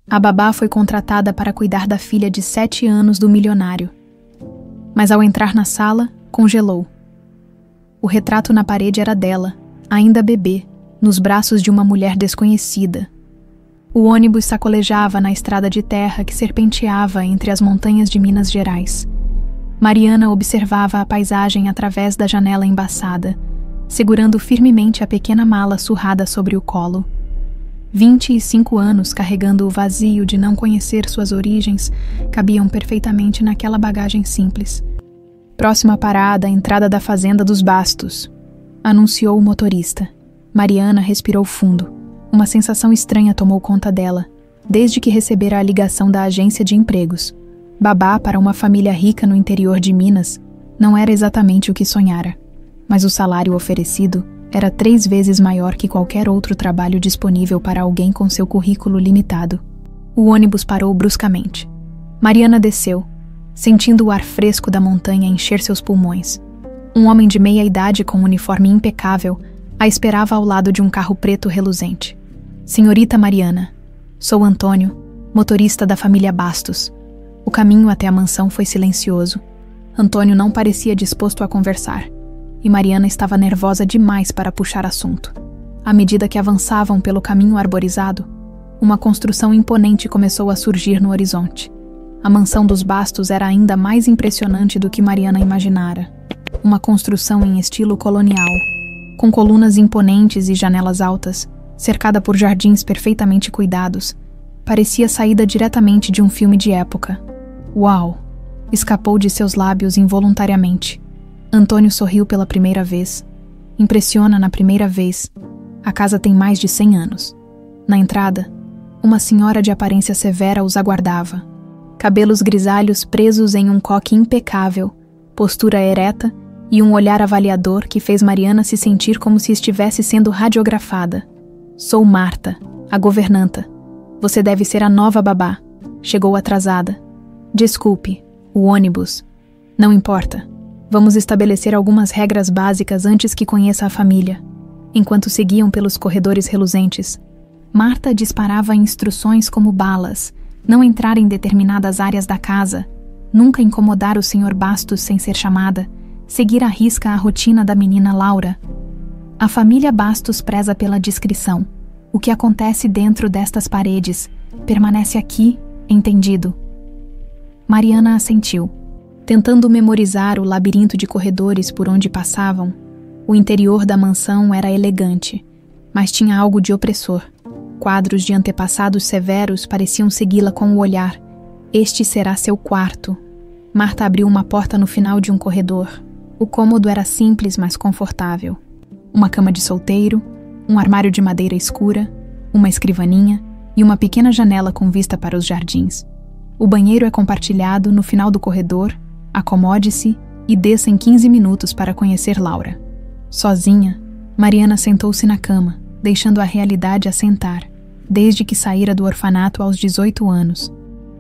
A babá foi contratada para cuidar da filha de 7 anos do milionário. Mas ao entrar na sala, congelou. O retrato na parede era dela, ainda bebê, nos braços de uma mulher desconhecida. O ônibus sacolejava na estrada de terra que serpenteava entre as montanhas de Minas Gerais. Mariana observava a paisagem através da janela embaçada, segurando firmemente a pequena mala surrada sobre o colo. 25 anos carregando o vazio de não conhecer suas origens cabiam perfeitamente naquela bagagem simples. Próxima parada, a entrada da fazenda dos Bastos, anunciou o motorista. Mariana respirou fundo. Uma sensação estranha tomou conta dela, desde que recebera a ligação da agência de empregos. Babá para uma família rica no interior de Minas não era exatamente o que sonhara, mas o salário oferecido era 3 vezes maior que qualquer outro trabalho disponível para alguém com seu currículo limitado. O ônibus parou bruscamente. Mariana desceu, sentindo o ar fresco da montanha encher seus pulmões. Um homem de meia idade com um uniforme impecável a esperava ao lado de um carro preto reluzente. Senhorita Mariana, sou Antônio, motorista da família Bastos. O caminho até a mansão foi silencioso. Antônio não parecia disposto a conversar, e Mariana estava nervosa demais para puxar assunto. À medida que avançavam pelo caminho arborizado, uma construção imponente começou a surgir no horizonte. A mansão dos Bastos era ainda mais impressionante do que Mariana imaginara. Uma construção em estilo colonial, com colunas imponentes e janelas altas, cercada por jardins perfeitamente cuidados, parecia saída diretamente de um filme de época. Uau! Escapou de seus lábios involuntariamente. Antônio sorriu pela primeira vez. Impressiona na primeira vez. A casa tem mais de 100 anos. Na entrada, uma senhora de aparência severa os aguardava. Cabelos grisalhos presos em um coque impecável, postura ereta e um olhar avaliador que fez Mariana se sentir como se estivesse sendo radiografada. Sou Marta, a governanta. Você deve ser a nova babá. Chegou atrasada. Desculpe, o ônibus. Não importa. Vamos estabelecer algumas regras básicas antes que conheça a família. Enquanto seguiam pelos corredores reluzentes, Marta disparava instruções como balas: não entrar em determinadas áreas da casa, nunca incomodar o Sr. Bastos sem ser chamada, seguir à risca a rotina da menina Laura. A família Bastos preza pela discrição. O que acontece dentro destas paredes permanece aqui, entendido? Mariana assentiu. Tentando memorizar o labirinto de corredores por onde passavam, o interior da mansão era elegante, mas tinha algo de opressor. Quadros de antepassados severos pareciam segui-la com o olhar. Este será seu quarto. Marta abriu uma porta no final de um corredor. O cômodo era simples, mas confortável. Uma cama de solteiro, um armário de madeira escura, uma escrivaninha e uma pequena janela com vista para os jardins. O banheiro é compartilhado no final do corredor. Acomode-se e desça em 15 minutos para conhecer Laura. Sozinha, Mariana sentou-se na cama, deixando a realidade assentar. Desde que saíra do orfanato aos 18 anos.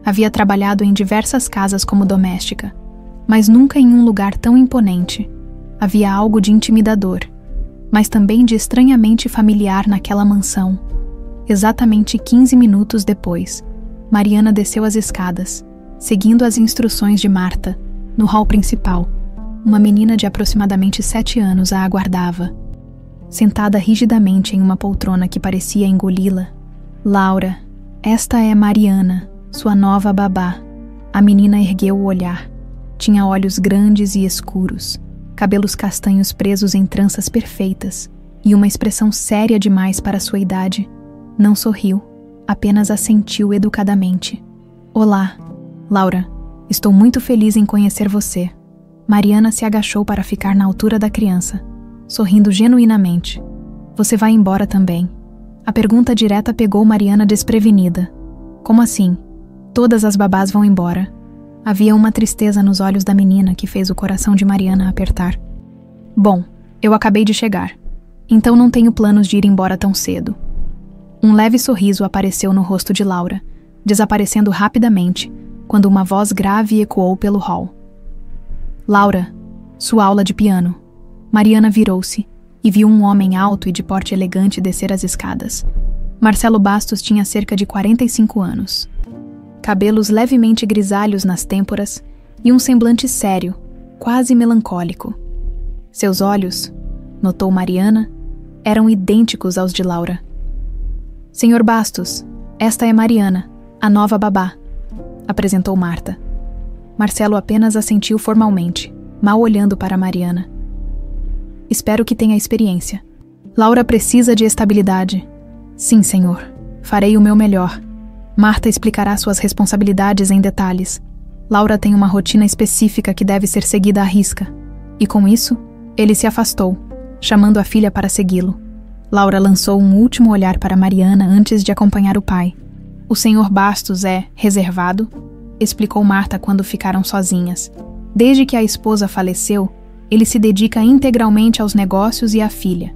Havia trabalhado em diversas casas como doméstica, mas nunca em um lugar tão imponente. Havia algo de intimidador, mas também de estranhamente familiar naquela mansão. Exatamente 15 minutos depois, Mariana desceu as escadas, seguindo as instruções de Marta. No hall principal, uma menina de aproximadamente 7 anos a aguardava. Sentada rigidamente em uma poltrona que parecia engoli-la. Laura, esta é Mariana, sua nova babá. A menina ergueu o olhar. Tinha olhos grandes e escuros, cabelos castanhos presos em tranças perfeitas e uma expressão séria demais para sua idade. Não sorriu, apenas assentiu educadamente. Olá, Laura. Estou muito feliz em conhecer você. Mariana se agachou para ficar na altura da criança, sorrindo genuinamente. Você vai embora também. A pergunta direta pegou Mariana desprevenida. Como assim? Todas as babás vão embora. Havia uma tristeza nos olhos da menina que fez o coração de Mariana apertar. Bom, eu acabei de chegar. Então não tenho planos de ir embora tão cedo. Um leve sorriso apareceu no rosto de Laura, desaparecendo rapidamente, quando uma voz grave ecoou pelo hall. Laura, sua aula de piano. Mariana virou-se e viu um homem alto e de porte elegante descer as escadas. Marcelo Bastos tinha cerca de 45 anos. Cabelos levemente grisalhos nas têmporas e um semblante sério, quase melancólico. Seus olhos, notou Mariana, eram idênticos aos de Laura. Senhor Bastos, esta é Mariana, a nova babá, apresentou Marta. Marcelo apenas assentiu formalmente, mal olhando para Mariana. Espero que tenha experiência. Laura precisa de estabilidade. Sim, senhor. Farei o meu melhor. Marta explicará suas responsabilidades em detalhes. Laura tem uma rotina específica que deve ser seguida à risca. E com isso, ele se afastou, chamando a filha para segui-lo. Laura lançou um último olhar para Mariana antes de acompanhar o pai. O senhor Bastos é reservado, explicou Marta quando ficaram sozinhas. Desde que a esposa faleceu, ele se dedica integralmente aos negócios e à filha.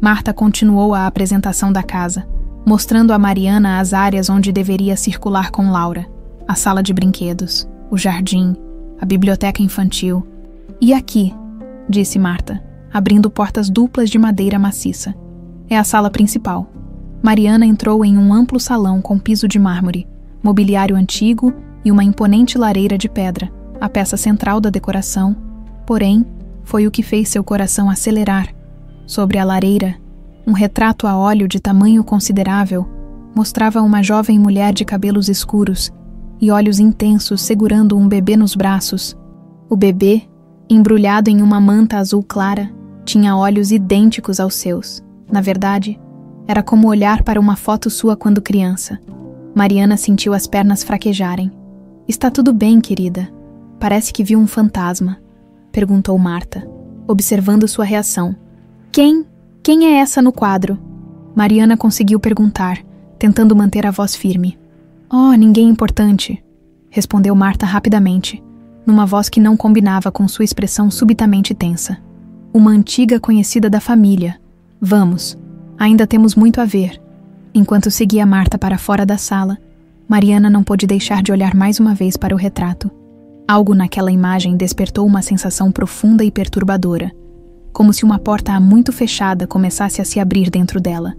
Marta continuou a apresentação da casa, mostrando a Mariana as áreas onde deveria circular com Laura. A sala de brinquedos, o jardim, a biblioteca infantil. E aqui, disse Marta, abrindo portas duplas de madeira maciça. É a sala principal. Mariana entrou em um amplo salão com piso de mármore, mobiliário antigo e uma imponente lareira de pedra, a peça central da decoração. Porém, foi o que fez seu coração acelerar. Sobre a lareira, um retrato a óleo de tamanho considerável mostrava uma jovem mulher de cabelos escuros e olhos intensos segurando um bebê nos braços. O bebê, embrulhado em uma manta azul clara, tinha olhos idênticos aos seus. Na verdade, era como olhar para uma foto sua quando criança. Mariana sentiu as pernas fraquejarem. Está tudo bem, querida. Parece que viu um fantasma, perguntou Marta, observando sua reação. Quem é essa no quadro? Mariana conseguiu perguntar, tentando manter a voz firme. Oh, ninguém importante, respondeu Marta rapidamente, numa voz que não combinava com sua expressão subitamente tensa. Uma antiga conhecida da família. Vamos, ainda temos muito a ver. Enquanto seguia Marta para fora da sala, Mariana não pôde deixar de olhar mais uma vez para o retrato. Algo naquela imagem despertou uma sensação profunda e perturbadora, como se uma porta há muito fechada começasse a se abrir dentro dela.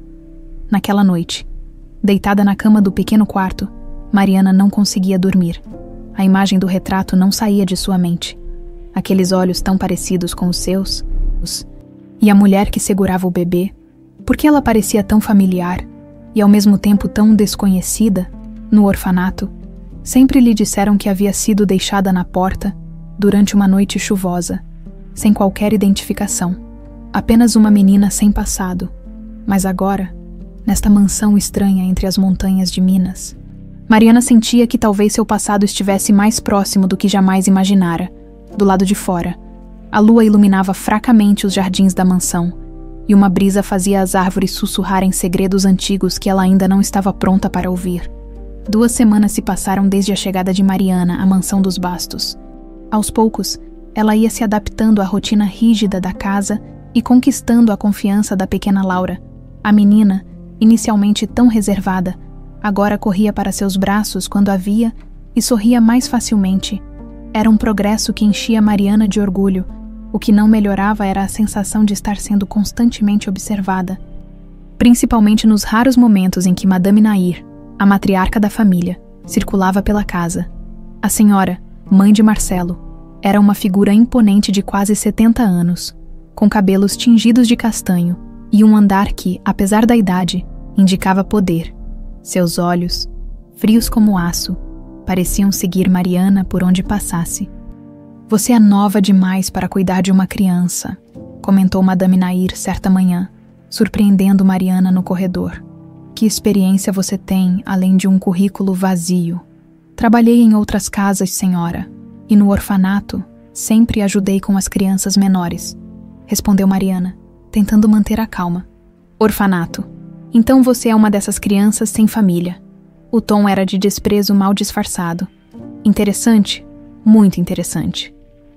Naquela noite, deitada na cama do pequeno quarto, Mariana não conseguia dormir. A imagem do retrato não saía de sua mente. Aqueles olhos tão parecidos com os seus, e a mulher que segurava o bebê, por que ela parecia tão familiar e ao mesmo tempo tão desconhecida? No orfanato, sempre lhe disseram que havia sido deixada na porta durante uma noite chuvosa, sem qualquer identificação. Apenas uma menina sem passado. Mas agora, nesta mansão estranha entre as montanhas de Minas, Mariana sentia que talvez seu passado estivesse mais próximo do que jamais imaginara, do lado de fora. A lua iluminava fracamente os jardins da mansão, e uma brisa fazia as árvores sussurrarem segredos antigos que ela ainda não estava pronta para ouvir. 2 semanas se passaram desde a chegada de Mariana à mansão dos Bastos. Aos poucos, ela ia se adaptando à rotina rígida da casa e conquistando a confiança da pequena Laura. A menina, inicialmente tão reservada, agora corria para seus braços quando a via e sorria mais facilmente. Era um progresso que enchia Mariana de orgulho. O que não melhorava era a sensação de estar sendo constantemente observada, principalmente nos raros momentos em que Madame Nair, a matriarca da família, circulava pela casa. A senhora, mãe de Marcelo, era uma figura imponente de quase 70 anos, com cabelos tingidos de castanho e um andar que, apesar da idade, indicava poder. Seus olhos, frios como aço, pareciam seguir Mariana por onde passasse. Você é nova demais para cuidar de uma criança, comentou Madame Nair certa manhã, surpreendendo Mariana no corredor. Que experiência você tem, além de um currículo vazio? Trabalhei em outras casas, senhora, e no orfanato sempre ajudei com as crianças menores, respondeu Mariana, tentando manter a calma. Orfanato. Então você é uma dessas crianças sem família. O tom era de desprezo mal disfarçado. Interessante, muito interessante.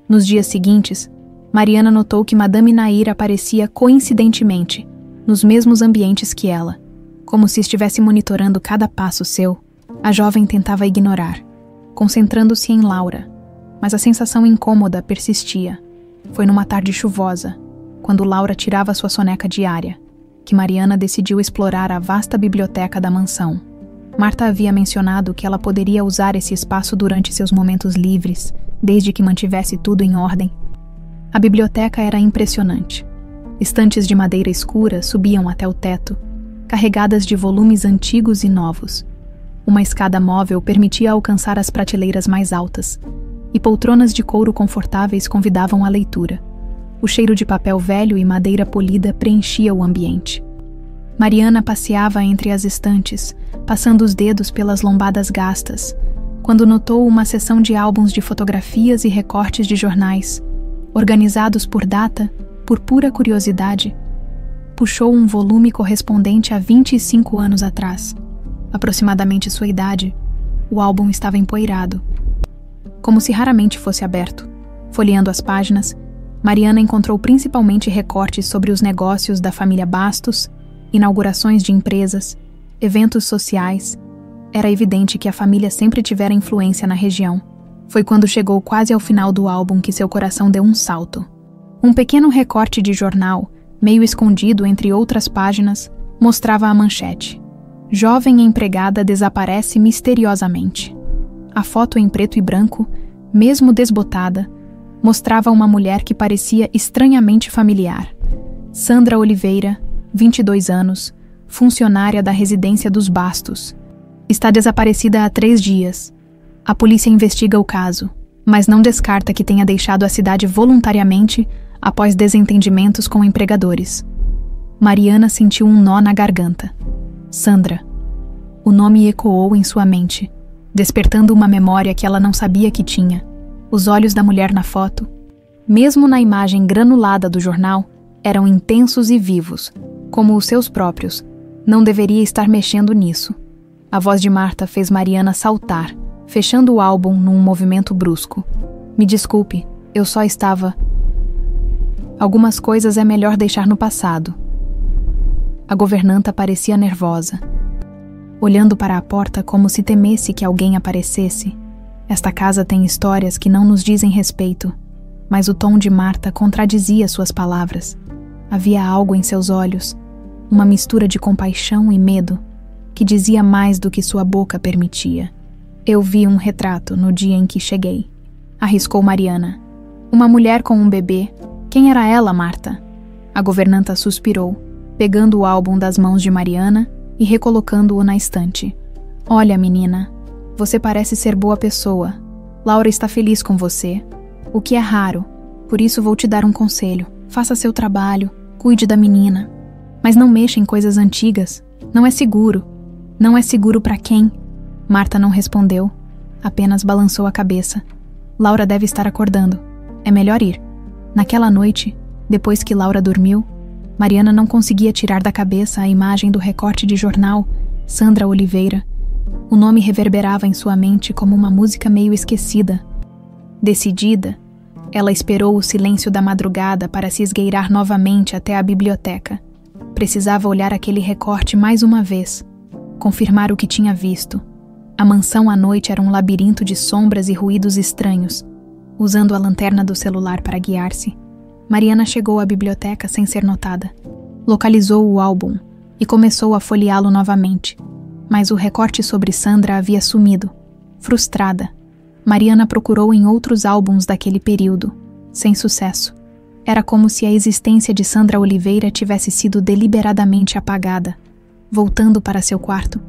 Nos dias seguintes, Mariana notou que Madame Nair aparecia coincidentemente nos mesmos ambientes que ela. Como se estivesse monitorando cada passo seu, a jovem tentava ignorar, concentrando-se em Laura. Mas a sensação incômoda persistia. Foi numa tarde chuvosa, quando Laura tirava sua soneca diária. que Mariana decidiu explorar a vasta biblioteca da mansão. Marta havia mencionado que ela poderia usar esse espaço durante seus momentos livres, desde que mantivesse tudo em ordem. A biblioteca era impressionante. Estantes de madeira escura subiam até o teto, carregadas de volumes antigos e novos. Uma escada móvel permitia alcançar as prateleiras mais altas, e poltronas de couro confortáveis convidavam à leitura. O cheiro de papel velho e madeira polida preenchia o ambiente. Mariana passeava entre as estantes, passando os dedos pelas lombadas gastas, quando notou uma seção de álbuns de fotografias e recortes de jornais, organizados por data, por pura curiosidade. Puxou um volume correspondente a 25 anos atrás, aproximadamente sua idade. O álbum estava empoeirado, como se raramente fosse aberto. Folheando as páginas, Mariana encontrou principalmente recortes sobre os negócios da família Bastos, inaugurações de empresas, eventos sociais. Era evidente que a família sempre tivera influência na região. Foi quando chegou quase ao final do álbum que seu coração deu um salto. Um pequeno recorte de jornal, meio escondido entre outras páginas, mostrava a manchete: Jovem empregada desaparece misteriosamente. A foto em preto e branco, mesmo desbotada, mostrava uma mulher que parecia estranhamente familiar. Sandra Oliveira, 22 anos, funcionária da residência dos Bastos. Está desaparecida há 3 dias. A polícia investiga o caso, mas não descarta que tenha deixado a cidade voluntariamente após desentendimentos com empregadores. Mariana sentiu um nó na garganta. Sandra. O nome ecoou em sua mente, despertando uma memória que ela não sabia que tinha. Os olhos da mulher na foto, mesmo na imagem granulada do jornal, eram intensos e vivos, como os seus próprios. Não deveria estar mexendo nisso. A voz de Marta fez Mariana saltar, fechando o álbum num movimento brusco. Me desculpe, eu só estava... Algumas coisas é melhor deixar no passado. A governanta parecia nervosa, olhando para a porta como se temesse que alguém aparecesse. Esta casa tem histórias que não nos dizem respeito, mas o tom de Marta contradizia suas palavras. Havia algo em seus olhos, uma mistura de compaixão e medo, que dizia mais do que sua boca permitia. Eu vi um retrato no dia em que cheguei, arriscou Mariana. Uma mulher com um bebê. Quem era ela, Marta? A governanta suspirou, pegando o álbum das mãos de Mariana e recolocando-o na estante. Olha, menina, você parece ser boa pessoa. Laura está feliz com você, o que é raro. Por isso vou te dar um conselho. Faça seu trabalho, cuide da menina. Mas não mexa em coisas antigas. Não é seguro. Não é seguro para quem? Marta não respondeu, apenas balançou a cabeça. Laura deve estar acordando. É melhor ir. Naquela noite, depois que Laura dormiu, Mariana não conseguia tirar da cabeça a imagem do recorte de jornal, Sandra Oliveira. O nome reverberava em sua mente como uma música meio esquecida. Decidida, ela esperou o silêncio da madrugada para se esgueirar novamente até a biblioteca. Precisava olhar aquele recorte mais uma vez, confirmar o que tinha visto. A mansão à noite era um labirinto de sombras e ruídos estranhos. Usando a lanterna do celular para guiar-se, Mariana chegou à biblioteca sem ser notada. Localizou o álbum e começou a folheá-lo novamente, mas o recorte sobre Sandra havia sumido. Frustrada, Mariana procurou em outros álbuns daquele período, sem sucesso. Era como se a existência de Sandra Oliveira tivesse sido deliberadamente apagada. Voltando para seu quarto,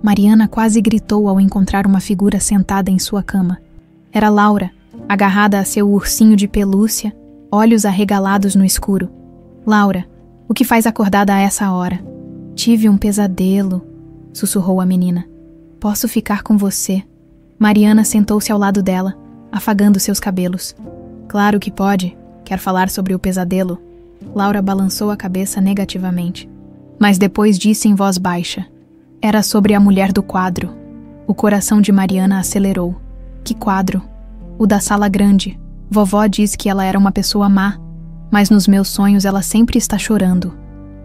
Mariana quase gritou ao encontrar uma figura sentada em sua cama. Era Laura, agarrada a seu ursinho de pelúcia, olhos arregalados no escuro. Laura, o que faz acordada a essa hora? Tive um pesadelo, sussurrou a menina. Posso ficar com você? Mariana sentou-se ao lado dela, afagando seus cabelos. Claro que pode. Quer falar sobre o pesadelo? Laura balançou a cabeça negativamente. Mas depois disse em voz baixa. Era sobre a mulher do quadro. O coração de Mariana acelerou. Que quadro? O da sala grande. Vovó diz que ela era uma pessoa má, mas nos meus sonhos ela sempre está chorando.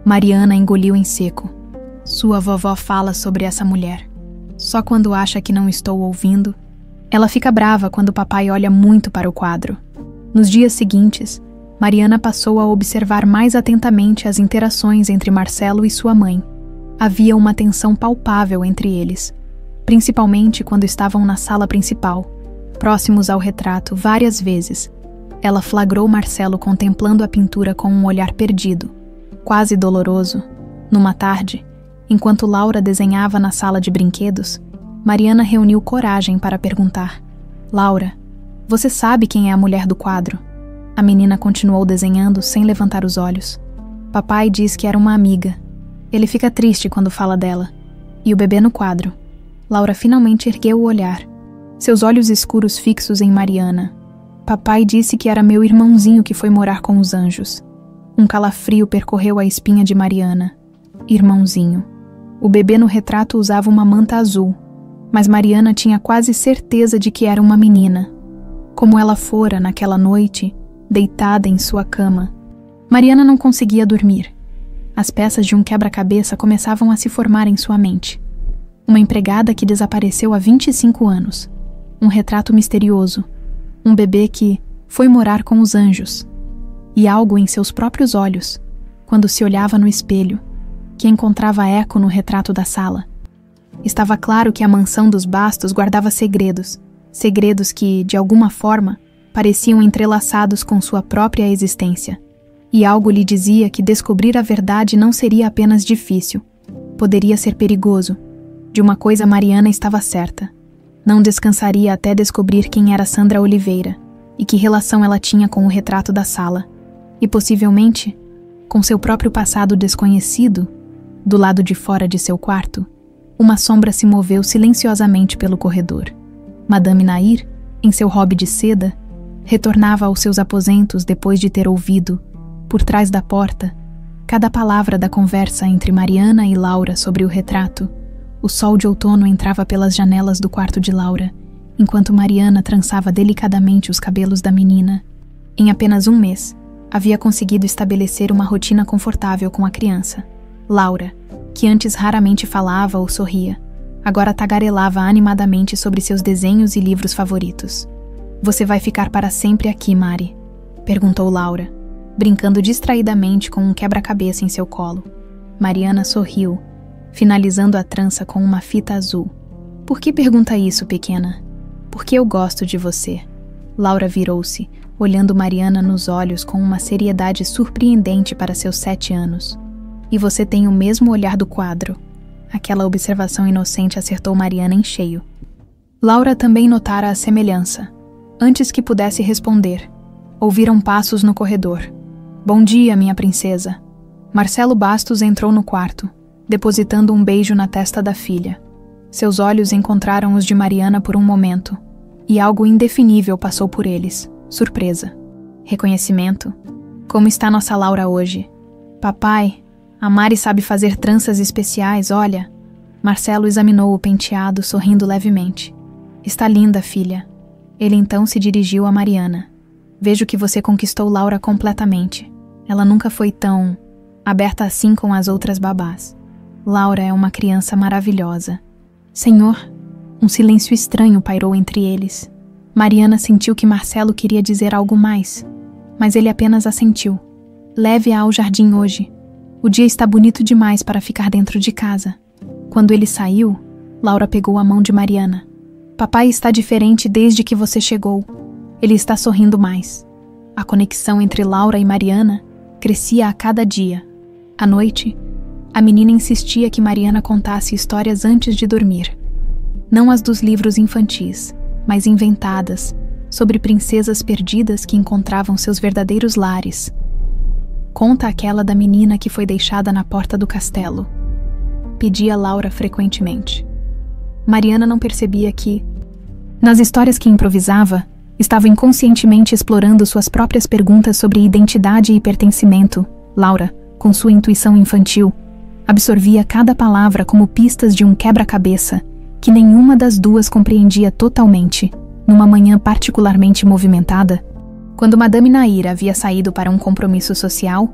Mariana engoliu em seco. Sua vovó fala sobre essa mulher. Só quando acha que não estou ouvindo. Ela fica brava quando papai olha muito para o quadro. Nos dias seguintes, Mariana passou a observar mais atentamente as interações entre Marcelo e sua mãe. Havia uma tensão palpável entre eles, principalmente quando estavam na sala principal, próximos ao retrato. Várias vezes, ela flagrou Marcelo contemplando a pintura com um olhar perdido, quase doloroso. Numa tarde, enquanto Laura desenhava na sala de brinquedos, Mariana reuniu coragem para perguntar: "Laura, você sabe quem é a mulher do quadro?" A menina continuou desenhando sem levantar os olhos. "Papai diz que era uma amiga. Ele fica triste quando fala dela. E o bebê no quadro?" Laura finalmente ergueu o olhar, seus olhos escuros fixos em Mariana. "Papai disse que era meu irmãozinho que foi morar com os anjos." Um calafrio percorreu a espinha de Mariana. Irmãozinho. O bebê no retrato usava uma manta azul, mas Mariana tinha quase certeza de que era uma menina. Como ela fora naquela noite, deitada em sua cama. Mariana não conseguia dormir. As peças de um quebra-cabeça começavam a se formar em sua mente. Uma empregada que desapareceu há 25 anos. Um retrato misterioso. Um bebê que foi morar com os anjos. E algo em seus próprios olhos, quando se olhava no espelho, que encontrava eco no retrato da sala. Estava claro que a mansão dos Bastos guardava segredos. Segredos que, de alguma forma, pareciam entrelaçados com sua própria existência. E algo lhe dizia que descobrir a verdade não seria apenas difícil. Poderia ser perigoso. De uma coisa Mariana estava certa. Não descansaria até descobrir quem era Sandra Oliveira e que relação ela tinha com o retrato da sala. E possivelmente, com seu próprio passado desconhecido, do lado de fora de seu quarto, uma sombra se moveu silenciosamente pelo corredor. Madame Nair, em seu robe de seda, retornava aos seus aposentos depois de ter ouvido, por trás da porta, cada palavra da conversa entre Mariana e Laura sobre o retrato. O sol de outono entrava pelas janelas do quarto de Laura, enquanto Mariana trançava delicadamente os cabelos da menina. Em apenas um mês, havia conseguido estabelecer uma rotina confortável com a criança. Laura, que antes raramente falava ou sorria, agora tagarelava animadamente sobre seus desenhos e livros favoritos. "Você vai ficar para sempre aqui, Mari?" perguntou Laura, brincando distraidamente com um quebra-cabeça em seu colo. Mariana sorriu, finalizando a trança com uma fita azul. "Por que pergunta isso, pequena?" "Porque eu gosto de você." Laura virou-se, olhando Mariana nos olhos com uma seriedade surpreendente para seus 7 anos. "E você tem o mesmo olhar do quadro." Aquela observação inocente acertou Mariana em cheio. Laura também notara a semelhança. Antes que pudesse responder, ouviram passos no corredor. "Bom dia, minha princesa." Marcelo Bastos entrou no quarto, depositando um beijo na testa da filha. Seus olhos encontraram os de Mariana por um momento, e algo indefinível passou por eles. Surpresa. Reconhecimento. "Como está nossa Laura hoje?" "Papai, a Mari sabe fazer tranças especiais, olha." Marcelo examinou o penteado, sorrindo levemente. "Está linda, filha." Ele então se dirigiu a Mariana. "Vejo que você conquistou Laura completamente. Ela nunca foi tão aberta assim com as outras babás. Laura é uma criança maravilhosa." "Senhor?" Um silêncio estranho pairou entre eles. Mariana sentiu que Marcelo queria dizer algo mais, mas ele apenas assentiu. "Leve-a ao jardim hoje. O dia está bonito demais para ficar dentro de casa." Quando ele saiu, Laura pegou a mão de Mariana. "Papai está diferente desde que você chegou. Ele está sorrindo mais." A conexão entre Laura e Mariana crescia a cada dia. À noite, a menina insistia que Mariana contasse histórias antes de dormir. Não as dos livros infantis, mas inventadas, sobre princesas perdidas que encontravam seus verdadeiros lares. "Conta aquela da menina que foi deixada na porta do castelo", pedia Laura frequentemente. Mariana não percebia que, nas histórias que improvisava, estava inconscientemente explorando suas próprias perguntas sobre identidade e pertencimento. Laura, com sua intuição infantil, absorvia cada palavra como pistas de um quebra-cabeça que nenhuma das duas compreendia totalmente. Numa manhã particularmente movimentada, quando Madame Nair havia saído para um compromisso social,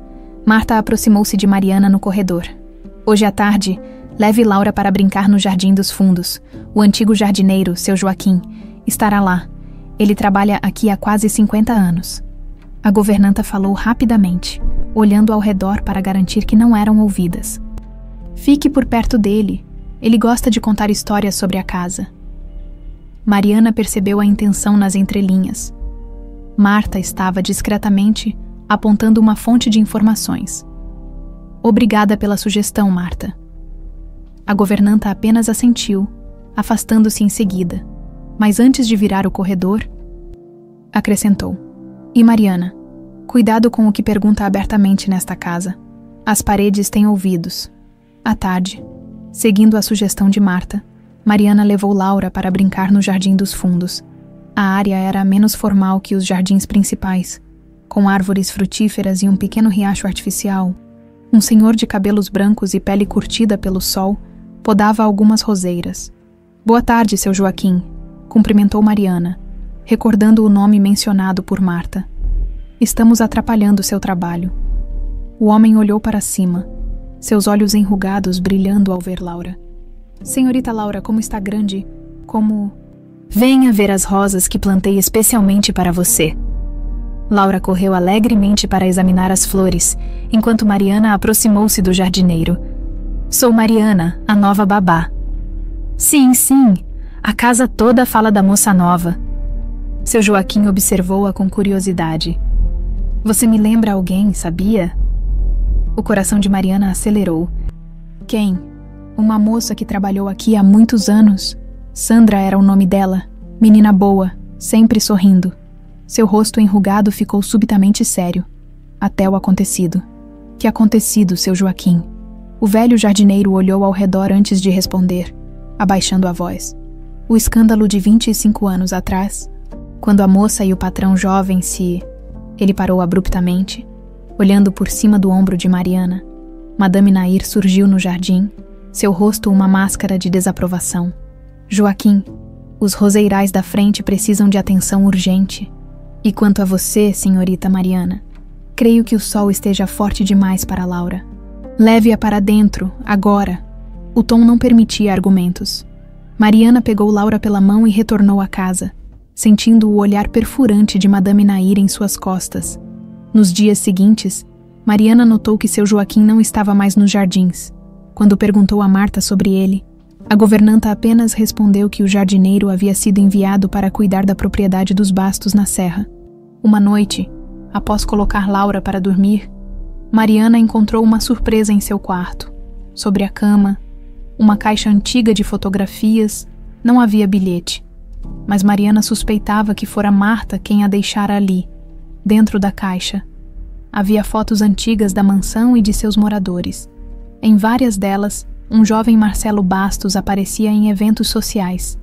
Marta aproximou-se de Mariana no corredor. "Hoje à tarde, leve Laura para brincar no Jardim dos Fundos. O antigo jardineiro, seu Joaquim, estará lá. Ele trabalha aqui há quase 50 anos." A governanta falou rapidamente, olhando ao redor para garantir que não eram ouvidas. Fique por perto dele. Ele gosta de contar histórias sobre a casa. Mariana percebeu a intenção nas entrelinhas. Marta estava discretamente apontando uma fonte de informações. Obrigada pela sugestão, Marta. A governanta apenas assentiu, afastando-se em seguida, mas antes de virar o corredor, acrescentou: E Mariana, cuidado com o que pergunta abertamente nesta casa. As paredes têm ouvidos. À tarde, seguindo a sugestão de Marta, Mariana levou Laura para brincar no jardim dos fundos. A área era menos formal que os jardins principais, com árvores frutíferas e um pequeno riacho artificial. Um senhor de cabelos brancos e pele curtida pelo sol podava algumas roseiras. Boa tarde, seu Joaquim, cumprimentou Mariana, recordando o nome mencionado por Marta. Estamos atrapalhando seu trabalho. O homem olhou para cima, seus olhos enrugados brilhando ao ver Laura. Senhorita Laura, como está grande, como... Venha ver as rosas que plantei especialmente para você. Laura correu alegremente para examinar as flores, enquanto Mariana aproximou-se do jardineiro. Sou Mariana, a nova babá. Sim, a casa toda fala da moça nova. Seu Joaquim observou-a com curiosidade. Você me lembra alguém, sabia? O coração de Mariana acelerou. Quem? Uma moça que trabalhou aqui há muitos anos. Sandra era o nome dela. Menina boa, sempre sorrindo. Seu rosto enrugado ficou subitamente sério. Até o acontecido. Que acontecido, seu Joaquim? O velho jardineiro olhou ao redor antes de responder, abaixando a voz. O escândalo de 25 anos atrás, quando a moça e o patrão jovem se... Ele parou abruptamente, olhando por cima do ombro de Mariana. Madame Nair surgiu no jardim, seu rosto uma máscara de desaprovação. Joaquim, os roseirais da frente precisam de atenção urgente. E quanto a você, senhorita Mariana, creio que o sol esteja forte demais para Laura. Leve-a para dentro, agora. O tom não permitia argumentos. Mariana pegou Laura pela mão e retornou à casa, sentindo o olhar perfurante de Madame Nair em suas costas. Nos dias seguintes, Mariana notou que seu Joaquim não estava mais nos jardins. Quando perguntou a Marta sobre ele, a governanta apenas respondeu que o jardineiro havia sido enviado para cuidar da propriedade dos Bastos na serra. Uma noite, após colocar Laura para dormir, Mariana encontrou uma surpresa em seu quarto. Sobre a cama, uma caixa antiga de fotografias, não havia bilhete. Mas Mariana suspeitava que fora Marta quem a deixara ali, dentro da caixa. Havia fotos antigas da mansão e de seus moradores. Em várias delas, um jovem Marcelo Bastos aparecia em eventos sociais.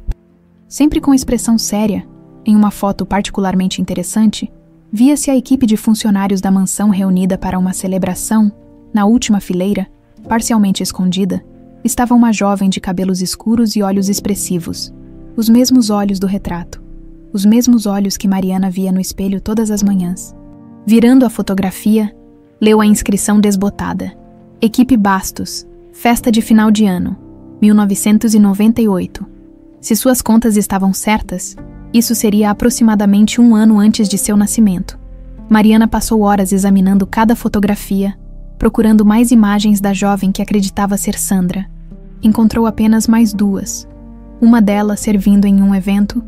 Sempre com expressão séria, em uma foto particularmente interessante, via-se a equipe de funcionários da mansão reunida para uma celebração. Na última fileira, parcialmente escondida, estava uma jovem de cabelos escuros e olhos expressivos. Os mesmos olhos do retrato. Os mesmos olhos que Mariana via no espelho todas as manhãs. Virando a fotografia, leu a inscrição desbotada. Equipe Bastos, festa de final de ano, 1998. Se suas contas estavam certas, isso seria aproximadamente 1 ano antes de seu nascimento. Mariana passou horas examinando cada fotografia, procurando mais imagens da jovem que acreditava ser Sandra. Encontrou apenas mais 2. Uma delas servindo em um evento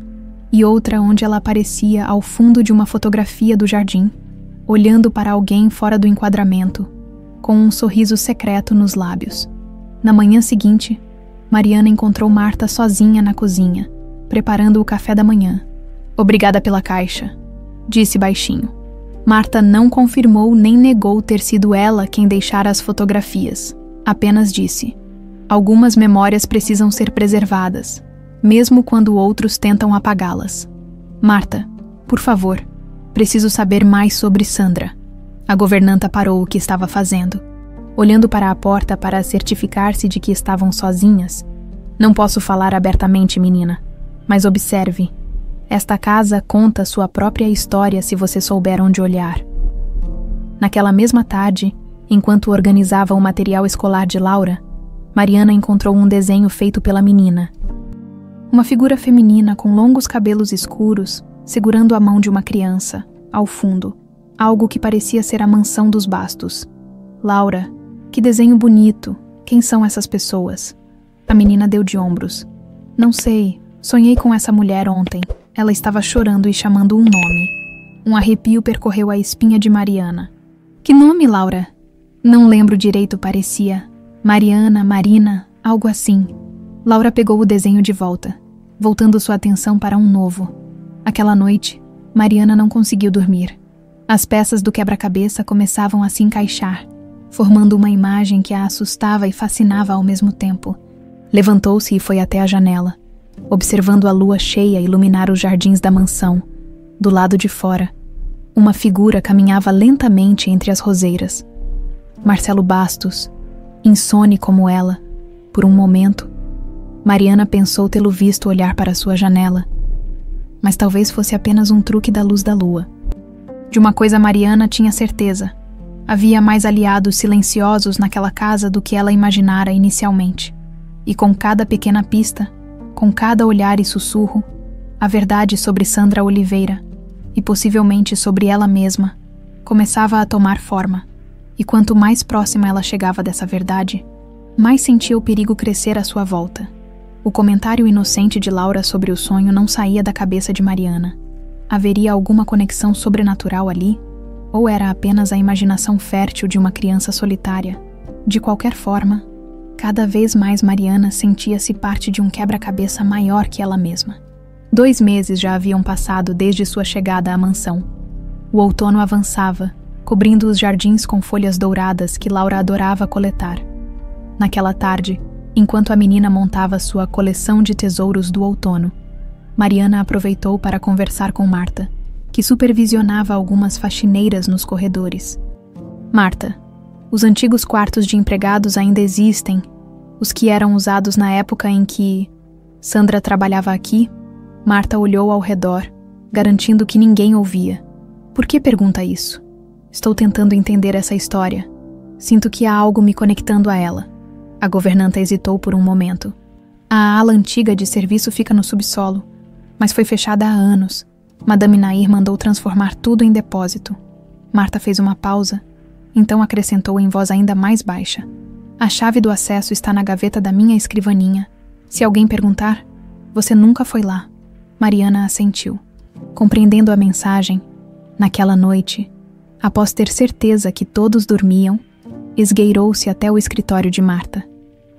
e outra onde ela aparecia ao fundo de uma fotografia do jardim, olhando para alguém fora do enquadramento, com um sorriso secreto nos lábios. Na manhã seguinte, Mariana encontrou Marta sozinha na cozinha, preparando o café da manhã. Obrigada pela caixa, disse baixinho. Marta não confirmou nem negou ter sido ela quem deixara as fotografias. Apenas disse: algumas memórias precisam ser preservadas, mesmo quando outros tentam apagá-las. Marta, por favor, preciso saber mais sobre Sandra. A governanta parou o que estava fazendo, olhando para a porta para certificar-se de que estavam sozinhas. Não posso falar abertamente, menina, mas observe. Esta casa conta sua própria história se você souber onde olhar. Naquela mesma tarde, enquanto organizava o material escolar de Laura, Mariana encontrou um desenho feito pela menina. Uma figura feminina com longos cabelos escuros, segurando a mão de uma criança, ao fundo. algo que parecia ser a mansão dos Bastos. Laura, que desenho bonito. Quem são essas pessoas? A menina deu de ombros. Não sei, sonhei com essa mulher ontem. Ela estava chorando e chamando um nome. Um arrepio percorreu a espinha de Mariana. Que nome, Laura? Não lembro direito, parecia. Mariana, Marina, algo assim. Laura pegou o desenho de volta, voltando sua atenção para um novo. Aquela noite, Mariana não conseguiu dormir. As peças do quebra-cabeça começavam a se encaixar, formando uma imagem que a assustava e fascinava ao mesmo tempo. Levantou-se e foi até a janela, observando a lua cheia iluminar os jardins da mansão. Do lado de fora, uma figura caminhava lentamente entre as roseiras. Marcelo Bastos, insone como ela, por um momento, Mariana pensou tê-lo visto olhar para sua janela, mas talvez fosse apenas um truque da luz da lua. De uma coisa Mariana tinha certeza: havia mais aliados silenciosos naquela casa do que ela imaginara inicialmente. E com cada pequena pista, com cada olhar e sussurro, a verdade sobre Sandra Oliveira, e possivelmente sobre ela mesma, começava a tomar forma. E quanto mais próxima ela chegava dessa verdade, mais sentia o perigo crescer à sua volta. O comentário inocente de Laura sobre o sonho não saía da cabeça de Mariana. Haveria alguma conexão sobrenatural ali? Ou era apenas a imaginação fértil de uma criança solitária? De qualquer forma, cada vez mais Mariana sentia-se parte de um quebra-cabeça maior que ela mesma. 2 meses já haviam passado desde sua chegada à mansão. O outono avançava, cobrindo os jardins com folhas douradas que Laura adorava coletar. Naquela tarde, enquanto a menina montava sua coleção de tesouros do outono, Mariana aproveitou para conversar com Marta, que supervisionava algumas faxineiras nos corredores. Marta, os antigos quartos de empregados ainda existem, os que eram usados na época em que Sandra trabalhava aqui? Marta olhou ao redor, garantindo que ninguém ouvia. Por que pergunta isso? Estou tentando entender essa história. Sinto que há algo me conectando a ela. A governanta hesitou por um momento. A ala antiga de serviço fica no subsolo, mas foi fechada há anos. Madame Nair mandou transformar tudo em depósito. Marta fez uma pausa, então acrescentou em voz ainda mais baixa. A chave do acesso está na gaveta da minha escrivaninha. Se alguém perguntar, você nunca foi lá. Mariana assentiu. Compreendendo a mensagem, naquela noite, após ter certeza que todos dormiam, esgueirou-se até o escritório de Marta.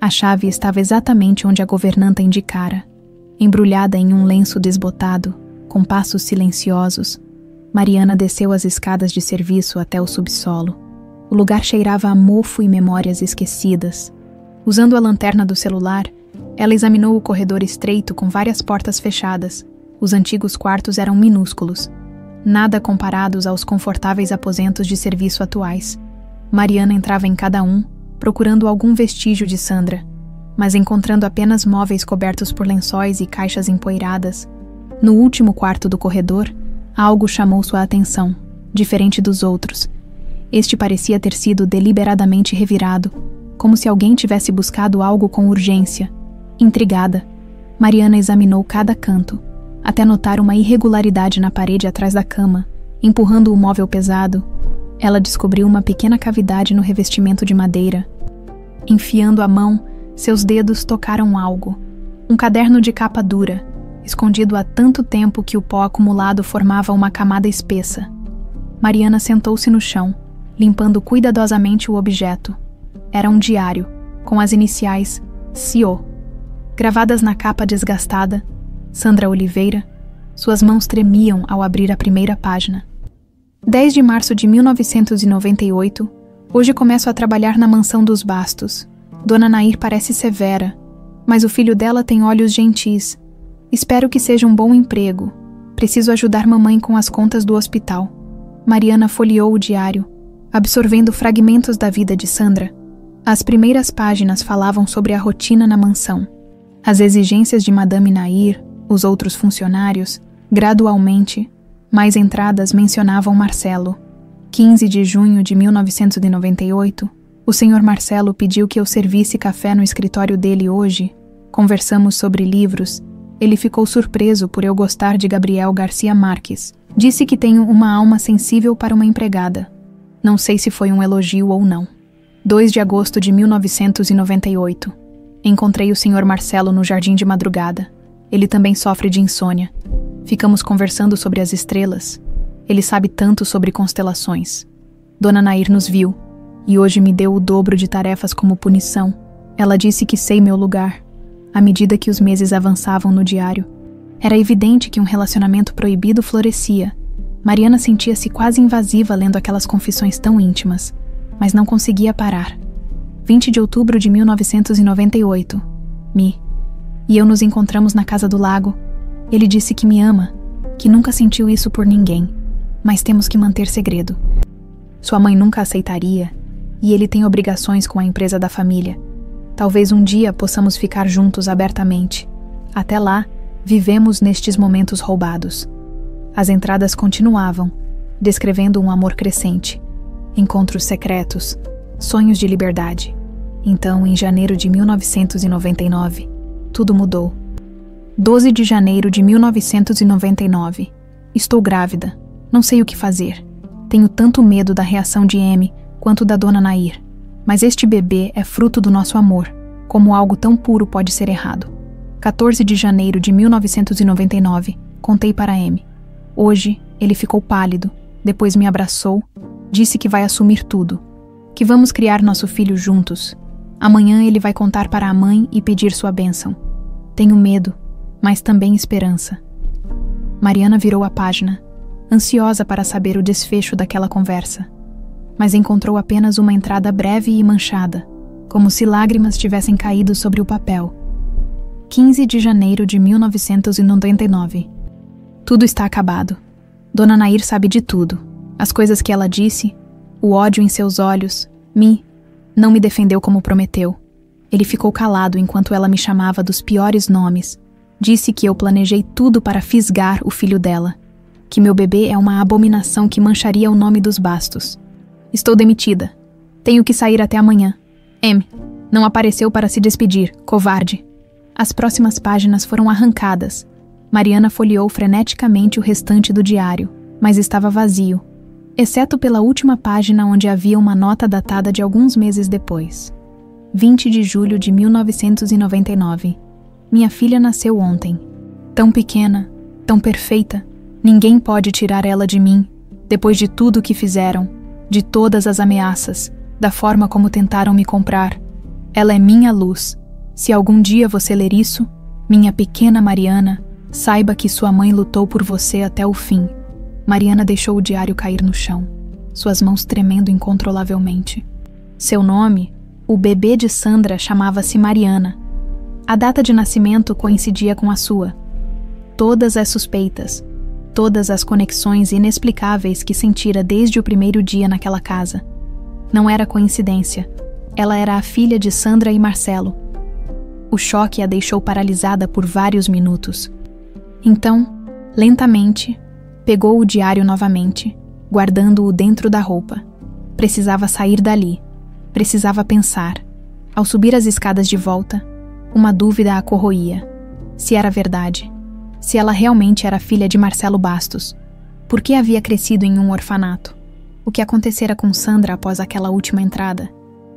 A chave estava exatamente onde a governanta indicara. Embrulhada em um lenço desbotado, com passos silenciosos, Mariana desceu as escadas de serviço até o subsolo. O lugar cheirava a mofo e memórias esquecidas. Usando a lanterna do celular, ela examinou o corredor estreito com várias portas fechadas. Os antigos quartos eram minúsculos, nada comparados aos confortáveis aposentos de serviço atuais. Mariana entrava em cada um, procurando algum vestígio de Sandra, mas encontrando apenas móveis cobertos por lençóis e caixas empoeiradas. No último quarto do corredor, algo chamou sua atenção, diferente dos outros. Este parecia ter sido deliberadamente revirado, como se alguém tivesse buscado algo com urgência. Intrigada, Mariana examinou cada canto, até notar uma irregularidade na parede atrás da cama. Empurrando o móvel pesado, ela descobriu uma pequena cavidade no revestimento de madeira. Enfiando a mão, seus dedos tocaram algo. Um caderno de capa dura, escondido há tanto tempo que o pó acumulado formava uma camada espessa. Mariana sentou-se no chão, limpando cuidadosamente o objeto. Era um diário, com as iniciais CO. Gravadas na capa desgastada, Sandra Oliveira, suas mãos tremiam ao abrir a primeira página. 10 de março de 1998, hoje começo a trabalhar na mansão dos Bastos. Dona Nair parece severa, mas o filho dela tem olhos gentis. Espero que seja um bom emprego. Preciso ajudar mamãe com as contas do hospital. Mariana folheou o diário, absorvendo fragmentos da vida de Sandra. As primeiras páginas falavam sobre a rotina na mansão. As exigências de Madame Nair, os outros funcionários, gradualmente, mais entradas mencionavam Marcelo. 15 de junho de 1998, o Sr. Marcelo pediu que eu servisse café no escritório dele hoje. Conversamos sobre livros. Ele ficou surpreso por eu gostar de Gabriel Garcia Marques. Disse que tenho uma alma sensível para uma empregada. Não sei se foi um elogio ou não. 2 de agosto de 1998. Encontrei o Sr. Marcelo no jardim de madrugada. Ele também sofre de insônia. Ficamos conversando sobre as estrelas. Ele sabe tanto sobre constelações. Dona Nair nos viu, e hoje me deu o dobro de tarefas como punição. Ela disse que sei meu lugar. À medida que os meses avançavam no diário, era evidente que um relacionamento proibido florescia. Mariana sentia-se quase invasiva lendo aquelas confissões tão íntimas, mas não conseguia parar. 20 de outubro de 1998. E eu nos encontramos na casa do lago. Ele disse que me ama, que nunca sentiu isso por ninguém, mas temos que manter segredo. Sua mãe nunca aceitaria, e ele tem obrigações com a empresa da família. Talvez um dia possamos ficar juntos abertamente. Até lá, vivemos nestes momentos roubados. As entradas continuavam, descrevendo um amor crescente, encontros secretos, sonhos de liberdade. Então, em janeiro de 1999, tudo mudou. 12 de janeiro de 1999. Estou grávida. Não sei o que fazer. Tenho tanto medo da reação de M quanto da Dona Nair. Mas este bebê é fruto do nosso amor. Como algo tão puro pode ser errado? 14 de janeiro de 1999. Contei para M. Hoje, ele ficou pálido. Depois me abraçou. Disse que vai assumir tudo. Que vamos criar nosso filho juntos. Amanhã ele vai contar para a mãe e pedir sua bênção. Tenho medo, mas também esperança. Mariana virou a página, ansiosa para saber o desfecho daquela conversa, mas encontrou apenas uma entrada breve e manchada, como se lágrimas tivessem caído sobre o papel. 15 de janeiro de 1999. Tudo está acabado. Dona Nair sabe de tudo. As coisas que ela disse, o ódio em seus olhos, não me defendeu como prometeu. Ele ficou calado enquanto ela me chamava dos piores nomes. Disse que eu planejei tudo para fisgar o filho dela. Que meu bebê é uma abominação que mancharia o nome dos Bastos. Estou demitida. Tenho que sair até amanhã. M. Não apareceu para se despedir, covarde. As próximas páginas foram arrancadas. Mariana folheou freneticamente o restante do diário, mas estava vazio, exceto pela última página onde havia uma nota datada de alguns meses depois. 20 de julho de 1999. Minha filha nasceu ontem. Tão pequena, tão perfeita. Ninguém pode tirar ela de mim, depois de tudo o que fizeram, de todas as ameaças, da forma como tentaram me comprar. Ela é minha luz. Se algum dia você ler isso, minha pequena Mariana, saiba que sua mãe lutou por você até o fim. Mariana deixou o diário cair no chão, suas mãos tremendo incontrolavelmente. Seu nome, o bebê de Sandra, chamava-se Mariana. A data de nascimento coincidia com a sua. Todas as suspeitas, todas as conexões inexplicáveis que sentira desde o primeiro dia naquela casa. Não era coincidência. Ela era a filha de Sandra e Marcelo. O choque a deixou paralisada por vários minutos. Então, lentamente, pegou o diário novamente, guardando-o dentro da roupa. Precisava sair dali. Precisava pensar. Ao subir as escadas de volta, uma dúvida a corroía. Se era verdade. Se ela realmente era filha de Marcelo Bastos. Por que havia crescido em um orfanato? O que acontecera com Sandra após aquela última entrada?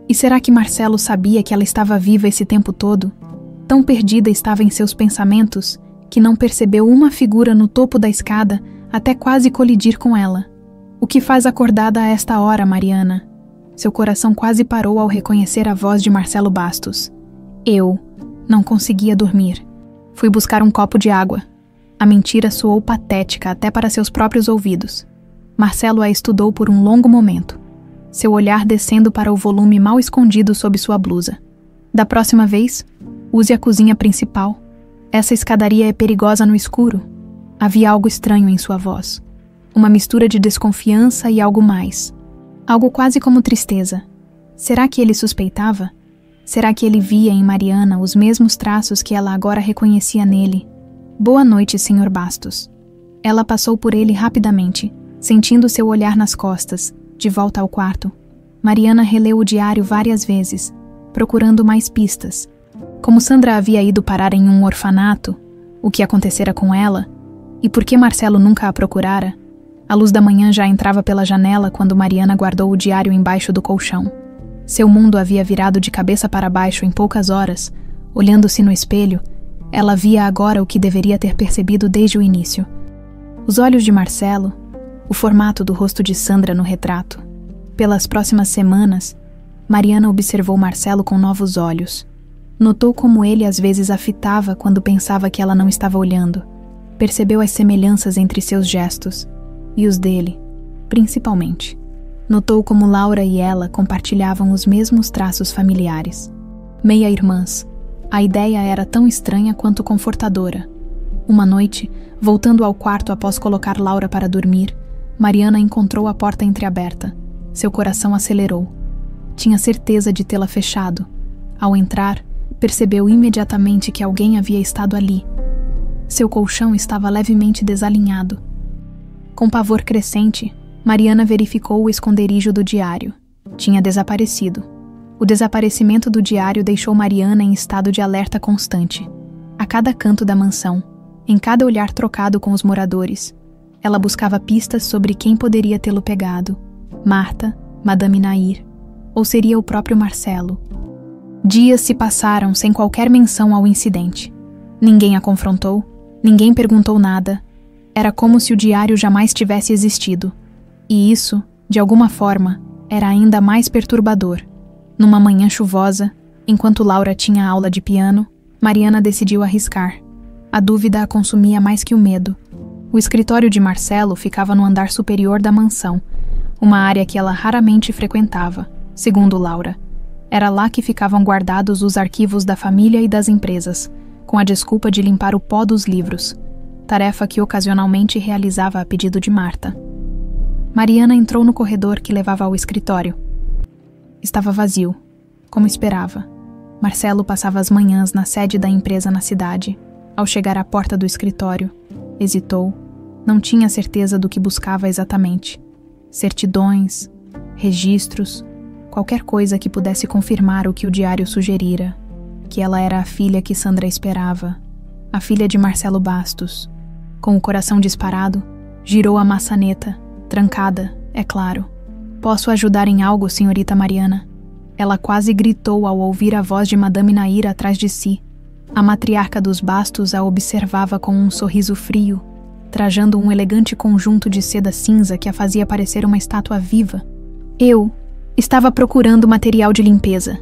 E será que Marcelo sabia que ela estava viva esse tempo todo? Tão perdida estava em seus pensamentos que não percebeu uma figura no topo da escada até quase colidir com ela. O que faz acordada a esta hora, Mariana? Seu coração quase parou ao reconhecer a voz de Marcelo Bastos. Eu não conseguia dormir. Fui buscar um copo de água. A mentira soou patética até para seus próprios ouvidos. Marcelo a estudou por um longo momento, seu olhar descendo para o volume mal escondido sob sua blusa. Da próxima vez, use a cozinha principal. Essa escadaria é perigosa no escuro. Havia algo estranho em sua voz. Uma mistura de desconfiança e algo mais. Algo quase como tristeza. Será que ele suspeitava? Será que ele via em Mariana os mesmos traços que ela agora reconhecia nele? Boa noite, Sr. Bastos. Ela passou por ele rapidamente, sentindo seu olhar nas costas, de volta ao quarto. Mariana releu o diário várias vezes, procurando mais pistas. Como Sandra havia ido parar em um orfanato, o que acontecera com ela, e por que Marcelo nunca a procurara, A luz da manhã já entrava pela janela quando Mariana guardou o diário embaixo do colchão. Seu mundo havia virado de cabeça para baixo em poucas horas. Olhando-se no espelho, ela via agora o que deveria ter percebido desde o início. Os olhos de Marcelo, o formato do rosto de Sandra no retrato. Pelas próximas semanas, Mariana observou Marcelo com novos olhos. Notou como ele às vezes a fitava quando pensava que ela não estava olhando. Percebeu as semelhanças entre seus gestos, e os dele, principalmente. Notou como Laura e ela compartilhavam os mesmos traços familiares. Meia-irmãs. A ideia era tão estranha quanto confortadora. Uma noite, voltando ao quarto após colocar Laura para dormir, Mariana encontrou a porta entreaberta. Seu coração acelerou. Tinha certeza de tê-la fechado. Ao entrar, percebeu imediatamente que alguém havia estado ali. Seu colchão estava levemente desalinhado. Com pavor crescente, Mariana verificou o esconderijo do diário. Tinha desaparecido. O desaparecimento do diário deixou Mariana em estado de alerta constante. A cada canto da mansão, em cada olhar trocado com os moradores, ela buscava pistas sobre quem poderia tê-lo pegado. Marta, Madame Nair, ou seria o próprio Marcelo. Dias se passaram sem qualquer menção ao incidente. Ninguém a confrontou, ninguém perguntou nada. Era como se o diário jamais tivesse existido. E isso, de alguma forma, era ainda mais perturbador. Numa manhã chuvosa, enquanto Laura tinha aula de piano, Mariana decidiu arriscar. A dúvida a consumia mais que o medo. O escritório de Marcelo ficava no andar superior da mansão, uma área que ela raramente frequentava, segundo Laura. Era lá que ficavam guardados os arquivos da família e das empresas, com a desculpa de limpar o pó dos livros, tarefa que ocasionalmente realizava a pedido de Marta. Mariana entrou no corredor que levava ao escritório. Estava vazio, como esperava. Marcelo passava as manhãs na sede da empresa na cidade. Ao chegar à porta do escritório, hesitou. Não tinha certeza do que buscava exatamente. Certidões, registros, qualquer coisa que pudesse confirmar o que o diário sugerira, que ela era a filha que Sandra esperava, a filha de Marcelo Bastos. Com o coração disparado, girou a maçaneta, trancada, é claro. Posso ajudar em algo, senhorita Mariana? Ela quase gritou ao ouvir a voz de Madame Nair atrás de si. A matriarca dos Bastos a observava com um sorriso frio, trajando um elegante conjunto de seda cinza que a fazia parecer uma estátua viva. Eu estava procurando material de limpeza.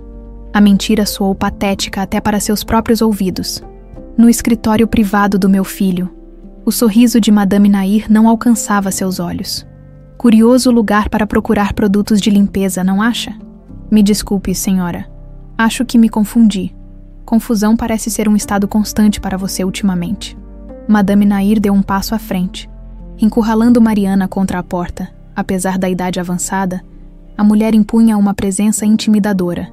A mentira soou patética até para seus próprios ouvidos. No escritório privado do meu filho, o sorriso de Madame Nair não alcançava seus olhos. Curioso lugar para procurar produtos de limpeza, não acha? Me desculpe, senhora. Acho que me confundi. Confusão parece ser um estado constante para você ultimamente. Madame Nair deu um passo à frente, encurralando Mariana contra a porta. Apesar da idade avançada, a mulher impunha uma presença intimidadora.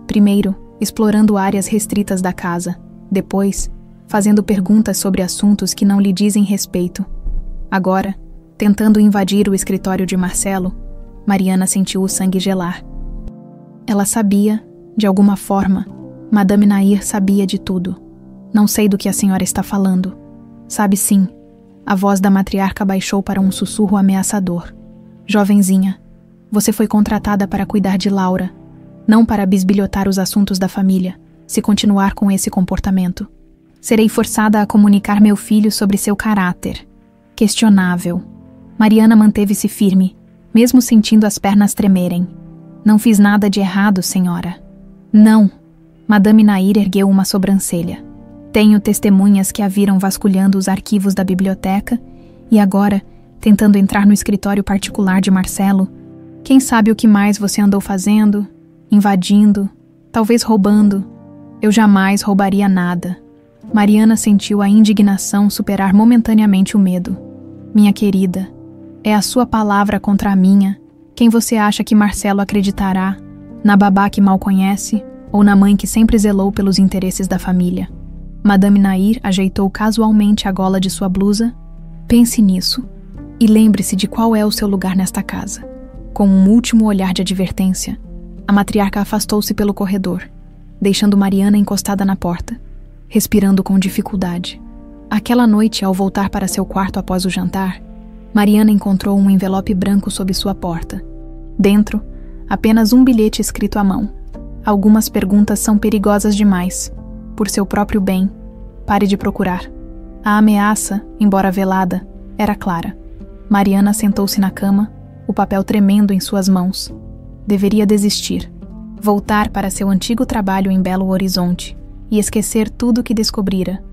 Primeiro, explorando áreas restritas da casa. Depois, fazendo perguntas sobre assuntos que não lhe dizem respeito. Agora, tentando invadir o escritório de Marcelo, Mariana sentiu o sangue gelar. Ela sabia, de alguma forma, Madame Nair sabia de tudo. Não sei do que a senhora está falando. Sabe sim. A voz da matriarca baixou para um sussurro ameaçador. Jovenzinha, você foi contratada para cuidar de Laura, não para bisbilhotar os assuntos da família, se continuar com esse comportamento. Serei forçada a comunicar meu filho sobre seu caráter. Questionável. Mariana manteve-se firme, mesmo sentindo as pernas tremerem. Não fiz nada de errado, senhora. Não. Madame Nair ergueu uma sobrancelha. Tenho testemunhas que a viram vasculhando os arquivos da biblioteca e agora, tentando entrar no escritório particular de Marcelo. Quem sabe o que mais você andou fazendo? Invadindo? Talvez roubando? Eu jamais roubaria nada. Mariana sentiu a indignação superar momentaneamente o medo. Minha querida, é a sua palavra contra a minha. Quem você acha que Marcelo acreditará? Na babá que mal conhece ou na mãe que sempre zelou pelos interesses da família? Madame Nair ajeitou casualmente a gola de sua blusa. Pense nisso e lembre-se de qual é o seu lugar nesta casa. Com um último olhar de advertência, a matriarca afastou-se pelo corredor, deixando Mariana encostada na porta, respirando com dificuldade. Aquela noite, ao voltar para seu quarto após o jantar, Mariana encontrou um envelope branco sob sua porta. Dentro, apenas um bilhete escrito à mão. Algumas perguntas são perigosas demais. Por seu próprio bem, pare de procurar. A ameaça, embora velada, era clara. Mariana sentou-se na cama, o papel tremendo em suas mãos. Deveria desistir, voltar para seu antigo trabalho em Belo Horizonte e esquecer tudo o que descobrira.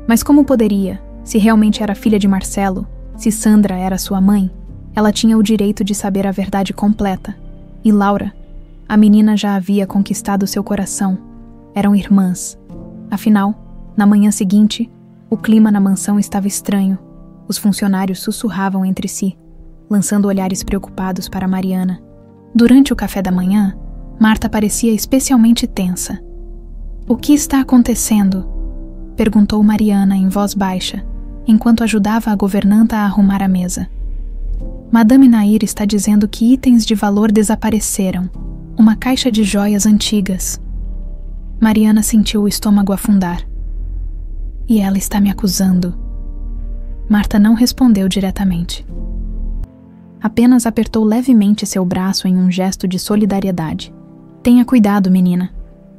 Mas como poderia, se realmente era filha de Marcelo, se Sandra era sua mãe? Ela tinha o direito de saber a verdade completa. E Laura, a menina já havia conquistado seu coração. Eram irmãs. Afinal, na manhã seguinte, o clima na mansão estava estranho. Os funcionários sussurravam entre si, lançando olhares preocupados para Mariana. Durante o café da manhã, Marta parecia especialmente tensa. "O que está acontecendo?" perguntou Mariana em voz baixa, enquanto ajudava a governanta a arrumar a mesa. "Madame Nair está dizendo que itens de valor desapareceram. Uma caixa de joias antigas." Mariana sentiu o estômago afundar. "E ela está me acusando." Marta não respondeu diretamente. Apenas apertou levemente seu braço em um gesto de solidariedade. "Tenha cuidado, menina.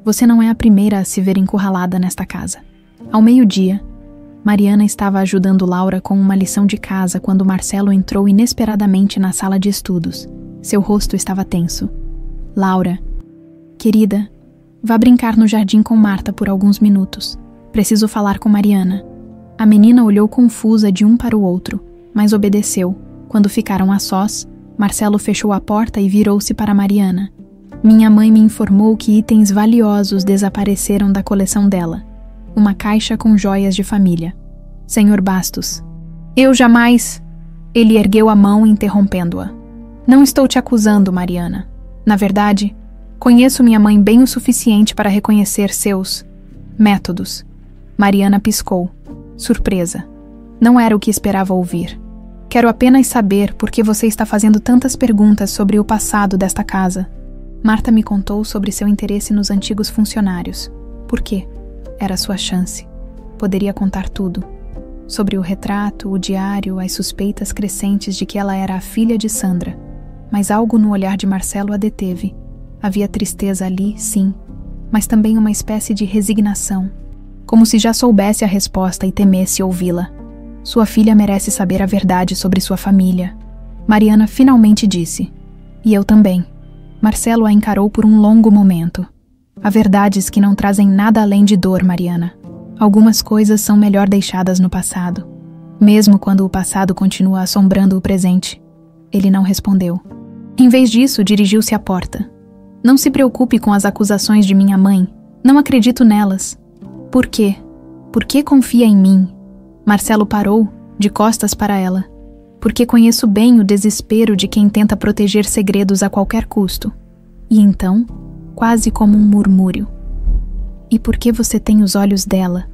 Você não é a primeira a se ver encurralada nesta casa." Ao meio-dia, Mariana estava ajudando Laura com uma lição de casa quando Marcelo entrou inesperadamente na sala de estudos. Seu rosto estava tenso. "Laura, querida, vá brincar no jardim com Marta por alguns minutos. Preciso falar com Mariana." A menina olhou confusa de um para o outro, mas obedeceu. Quando ficaram a sós, Marcelo fechou a porta e virou-se para Mariana. "Minha mãe me informou que itens valiosos desapareceram da coleção dela. Uma caixa com joias de família. Senhor Bastos." "Eu jamais..." Ele ergueu a mão, interrompendo-a. "Não estou te acusando, Mariana. Na verdade, conheço minha mãe bem o suficiente para reconhecer seus métodos." Mariana piscou, surpresa. Não era o que esperava ouvir. "Quero apenas saber por que você está fazendo tantas perguntas sobre o passado desta casa." Marta me contou sobre seu interesse nos antigos funcionários. Por quê? Era sua chance. Poderia contar tudo. Sobre o retrato, o diário, as suspeitas crescentes de que ela era a filha de Sandra. Mas algo no olhar de Marcelo a deteve. Havia tristeza ali, sim, mas também uma espécie de resignação. Como se já soubesse a resposta e temesse ouvi-la. Sua filha merece saber a verdade sobre sua família. Mariana finalmente disse. E eu também. Marcelo a encarou por um longo momento. Há verdades que não trazem nada além de dor, Mariana. Algumas coisas são melhor deixadas no passado, mesmo quando o passado continua assombrando o presente. Ele não respondeu. Em vez disso, dirigiu-se à porta. Não se preocupe com as acusações de minha mãe. Não acredito nelas. Por quê? Por que confia em mim? Marcelo parou, de costas para ela. Porque conheço bem o desespero de quem tenta proteger segredos a qualquer custo. E então, quase como um murmúrio. E por que você tem os olhos dela?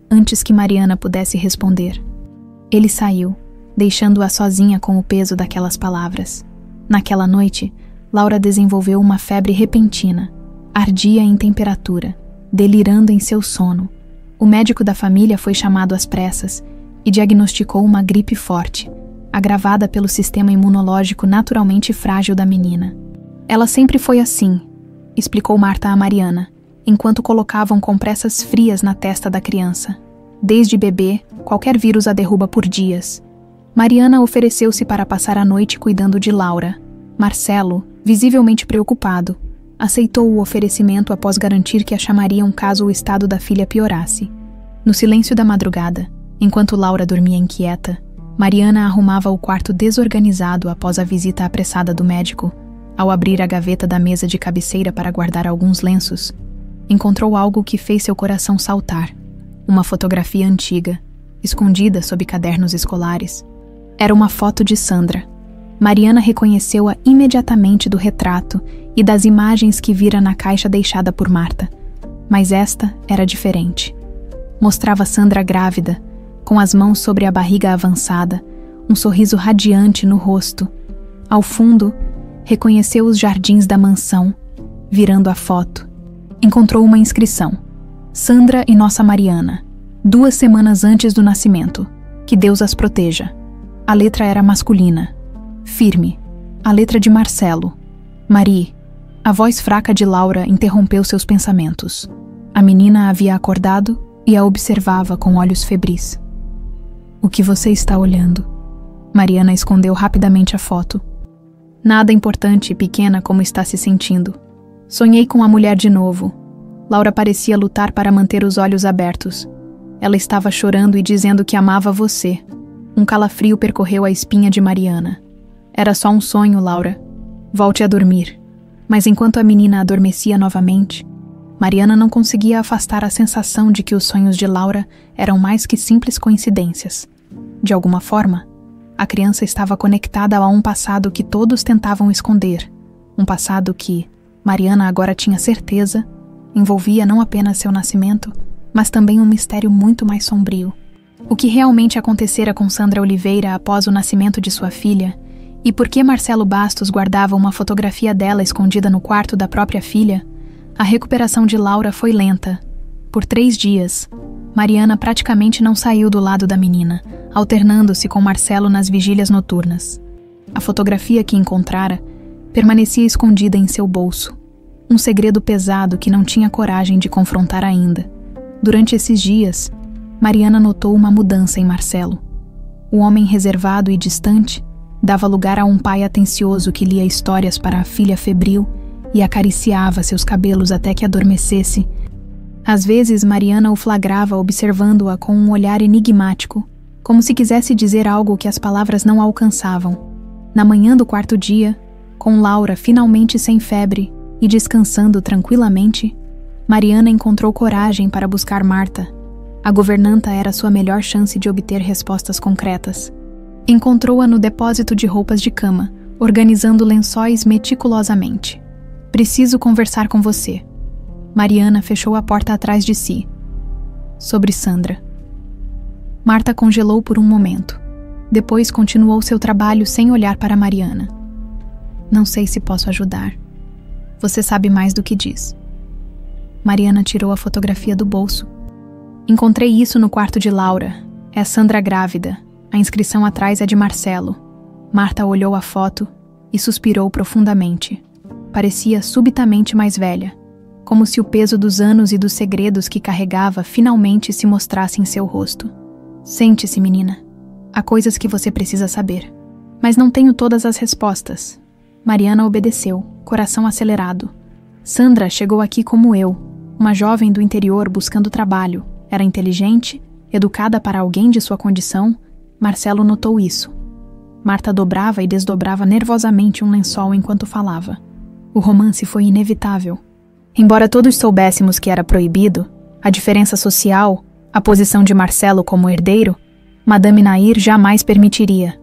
Antes que Mariana pudesse responder. Ele saiu, deixando-a sozinha com o peso daquelas palavras. Naquela noite, Laura desenvolveu uma febre repentina. Ardia em temperatura, delirando em seu sono. O médico da família foi chamado às pressas e diagnosticou uma gripe forte, agravada pelo sistema imunológico naturalmente frágil da menina. Ela sempre foi assim, explicou Marta a Mariana, enquanto colocavam compressas frias na testa da criança. Desde bebê, qualquer vírus a derruba por dias. Mariana ofereceu-se para passar a noite cuidando de Laura. Marcelo, visivelmente preocupado, aceitou o oferecimento após garantir que a chamariam caso o estado da filha piorasse. No silêncio da madrugada, enquanto Laura dormia inquieta, Mariana arrumava o quarto desorganizado após a visita apressada do médico. Ao abrir a gaveta da mesa de cabeceira para guardar alguns lenços, encontrou algo que fez seu coração saltar. Uma fotografia antiga, escondida sob cadernos escolares. Era uma foto de Sandra. Mariana reconheceu-a imediatamente do retrato e das imagens que vira na caixa deixada por Marta. Mas esta era diferente. Mostrava Sandra grávida, com as mãos sobre a barriga avançada, um sorriso radiante no rosto. Ao fundo, reconheceu os jardins da mansão. Virando a foto, encontrou uma inscrição. Sandra e nossa Mariana, 2 semanas antes do nascimento. Que Deus as proteja. A letra era masculina, firme, a letra de Marcelo. Marie. A voz fraca de Laura interrompeu seus pensamentos. A menina havia acordado e a observava com olhos febris. O que você está olhando? Mariana escondeu rapidamente a foto. Nada importante, pequena, como está se sentindo. Sonhei com a mulher de novo. Laura parecia lutar para manter os olhos abertos. Ela estava chorando e dizendo que amava você. Um calafrio percorreu a espinha de Mariana. Era só um sonho, Laura. Volte a dormir. Mas enquanto a menina adormecia novamente, Mariana não conseguia afastar a sensação de que os sonhos de Laura eram mais que simples coincidências. De alguma forma, a criança estava conectada a um passado que todos tentavam esconder. Um passado que, Mariana agora tinha certeza, envolvia não apenas seu nascimento, mas também um mistério muito mais sombrio. O que realmente acontecera com Sandra Oliveira após o nascimento de sua filha, e por que Marcelo Bastos guardava uma fotografia dela escondida no quarto da própria filha, a recuperação de Laura foi lenta. Por 3 dias, Mariana praticamente não saiu do lado da menina, alternando-se com Marcelo nas vigílias noturnas. A fotografia que encontrara permanecia escondida em seu bolso, um segredo pesado que não tinha coragem de confrontar ainda. Durante esses dias, Mariana notou uma mudança em Marcelo. O homem reservado e distante dava lugar a um pai atencioso que lia histórias para a filha febril e acariciava seus cabelos até que adormecesse. Às vezes, Mariana o flagrava observando-a com um olhar enigmático, como se quisesse dizer algo que as palavras não alcançavam. Na manhã do 4º dia, com Laura finalmente sem febre e descansando tranquilamente, Mariana encontrou coragem para buscar Marta. A governanta era sua melhor chance de obter respostas concretas. Encontrou-a no depósito de roupas de cama, organizando lençóis meticulosamente. Preciso conversar com você. Mariana fechou a porta atrás de si. Sobre Sandra. Marta congelou por um momento. Depois continuou seu trabalho sem olhar para Mariana. Não sei se posso ajudar. Você sabe mais do que diz. Mariana tirou a fotografia do bolso. Encontrei isso no quarto de Laura. É Sandra grávida. A inscrição atrás é de Marcelo. Marta olhou a foto e suspirou profundamente. Parecia subitamente mais velha, como se o peso dos anos e dos segredos que carregava finalmente se mostrasse em seu rosto. Sente-se, menina. Há coisas que você precisa saber. Mas não tenho todas as respostas. Mariana obedeceu, coração acelerado. Sandra chegou aqui como eu, uma jovem do interior buscando trabalho. Era inteligente, educada para alguém de sua condição. Marcelo notou isso. Marta dobrava e desdobrava nervosamente um lençol enquanto falava. O romance foi inevitável. Embora todos soubéssemos que era proibido, a diferença social, a posição de Marcelo como herdeiro, Madame Nair jamais permitiria.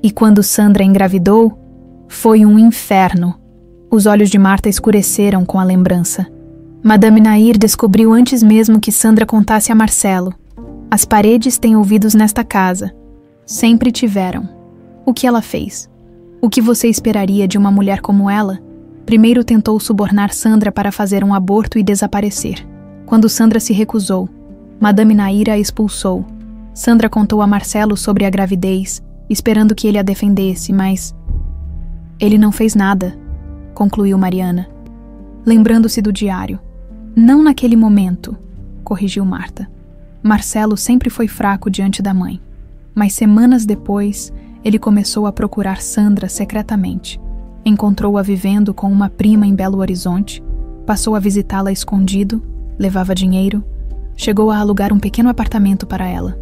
E quando Sandra engravidou, foi um inferno. Os olhos de Marta escureceram com a lembrança. Madame Nair descobriu antes mesmo que Sandra contasse a Marcelo. As paredes têm ouvidos nesta casa. Sempre tiveram. O que ela fez? O que você esperaria de uma mulher como ela? Primeiro tentou subornar Sandra para fazer um aborto e desaparecer. Quando Sandra se recusou, Madame Nair a expulsou. Sandra contou a Marcelo sobre a gravidez, esperando que ele a defendesse, mas... Ele não fez nada, concluiu Mariana, lembrando-se do diário. Não naquele momento, corrigiu Marta. Marcelo sempre foi fraco diante da mãe. Mas semanas depois, ele começou a procurar Sandra secretamente. Encontrou-a vivendo com uma prima em Belo Horizonte, passou a visitá-la escondido, levava dinheiro, chegou a alugar um pequeno apartamento para ela.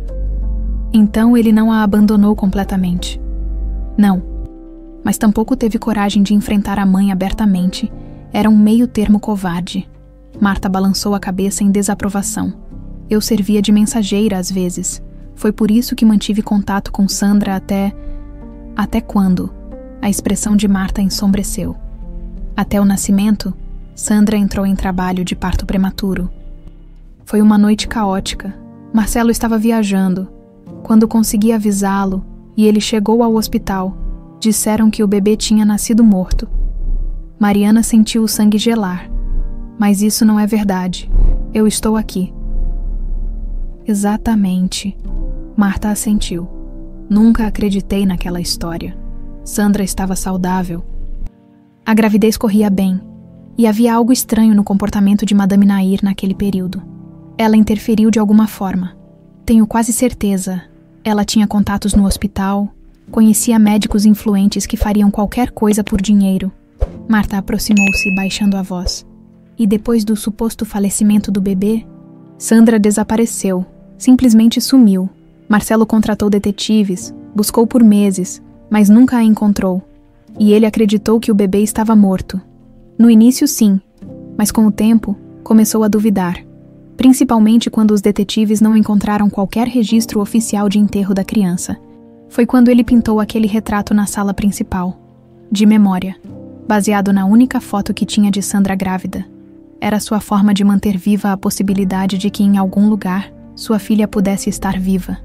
Então ele não a abandonou completamente. Não, mas tampouco teve coragem de enfrentar a mãe abertamente. Era um meio-termo covarde. Marta balançou a cabeça em desaprovação. Eu servia de mensageira às vezes. Foi por isso que mantive contato com Sandra até... Até quando? A expressão de Marta ensombreceu. Até o nascimento, Sandra entrou em trabalho de parto prematuro. Foi uma noite caótica. Marcelo estava viajando. Quando consegui avisá-lo e ele chegou ao hospital, disseram que o bebê tinha nascido morto. Mariana sentiu o sangue gelar. Mas isso não é verdade. Eu estou aqui. Exatamente. Marta assentiu. Nunca acreditei naquela história. Sandra estava saudável. A gravidez corria bem, e havia algo estranho no comportamento de Madame Nahir naquele período. Ela interferiu de alguma forma. Tenho quase certeza. Ela tinha contatos no hospital, conhecia médicos influentes que fariam qualquer coisa por dinheiro. Marta aproximou-se, baixando a voz. E depois do suposto falecimento do bebê, Sandra desapareceu, simplesmente sumiu. Marcelo contratou detetives, buscou por meses, mas nunca a encontrou. E ele acreditou que o bebê estava morto. No início, sim, mas com o tempo, começou a duvidar. Principalmente quando os detetives não encontraram qualquer registro oficial de enterro da criança. Foi quando ele pintou aquele retrato na sala principal, de memória, baseado na única foto que tinha de Sandra grávida. Era sua forma de manter viva a possibilidade de que em algum lugar sua filha pudesse estar viva.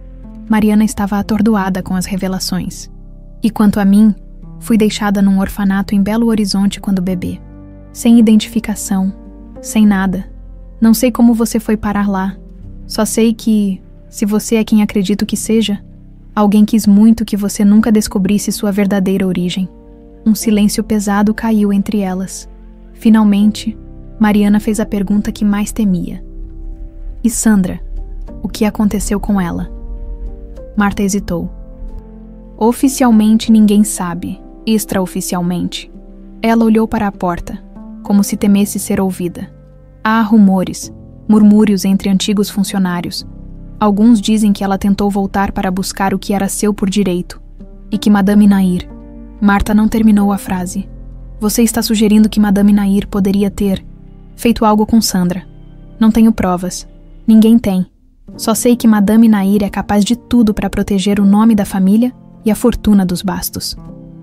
Mariana estava atordoada com as revelações. E quanto a mim, fui deixada num orfanato em Belo Horizonte quando bebê. Sem identificação, sem nada. Não sei como você foi parar lá. Só sei que, se você é quem acredito que seja, alguém quis muito que você nunca descobrisse sua verdadeira origem. Um silêncio pesado caiu entre elas. Finalmente, Mariana fez a pergunta que mais temia. E Sandra? O que aconteceu com ela? Marta hesitou. Oficialmente ninguém sabe. Extraoficialmente. Ela olhou para a porta, como se temesse ser ouvida. Há rumores, murmúrios entre antigos funcionários. Alguns dizem que ela tentou voltar para buscar o que era seu por direito, e que Madame Nahir... Marta não terminou a frase. Você está sugerindo que Madame Nahir poderia ter feito algo com Sandra. Não tenho provas. Ninguém tem. Só sei que Madame Nahir é capaz de tudo para proteger o nome da família e a fortuna dos Bastos.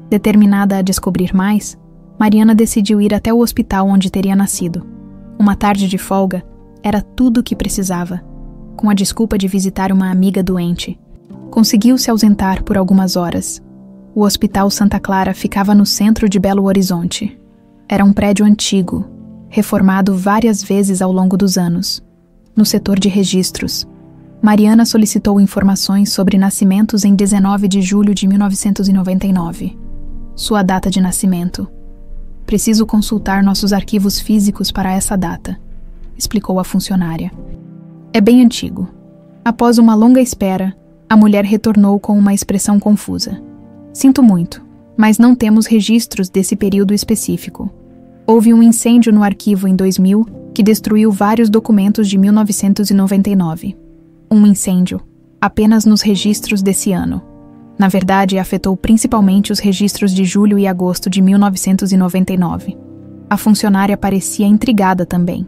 Determinada a descobrir mais, Mariana decidiu ir até o hospital onde teria nascido. Uma tarde de folga era tudo o que precisava, com a desculpa de visitar uma amiga doente. Conseguiu se ausentar por algumas horas. O Hospital Santa Clara ficava no centro de Belo Horizonte. Era um prédio antigo, reformado várias vezes ao longo dos anos. No setor de registros, Mariana solicitou informações sobre nascimentos em 19 de julho de 1999. Sua data de nascimento. Preciso consultar nossos arquivos físicos para essa data, explicou a funcionária. É bem antigo. Após uma longa espera, a mulher retornou com uma expressão confusa. Sinto muito, mas não temos registros desse período específico. Houve um incêndio no arquivo em 2000 que destruiu vários documentos de 1999. Um incêndio, apenas nos registros desse ano. Na verdade, afetou principalmente os registros de julho e agosto de 1999. A funcionária parecia intrigada também.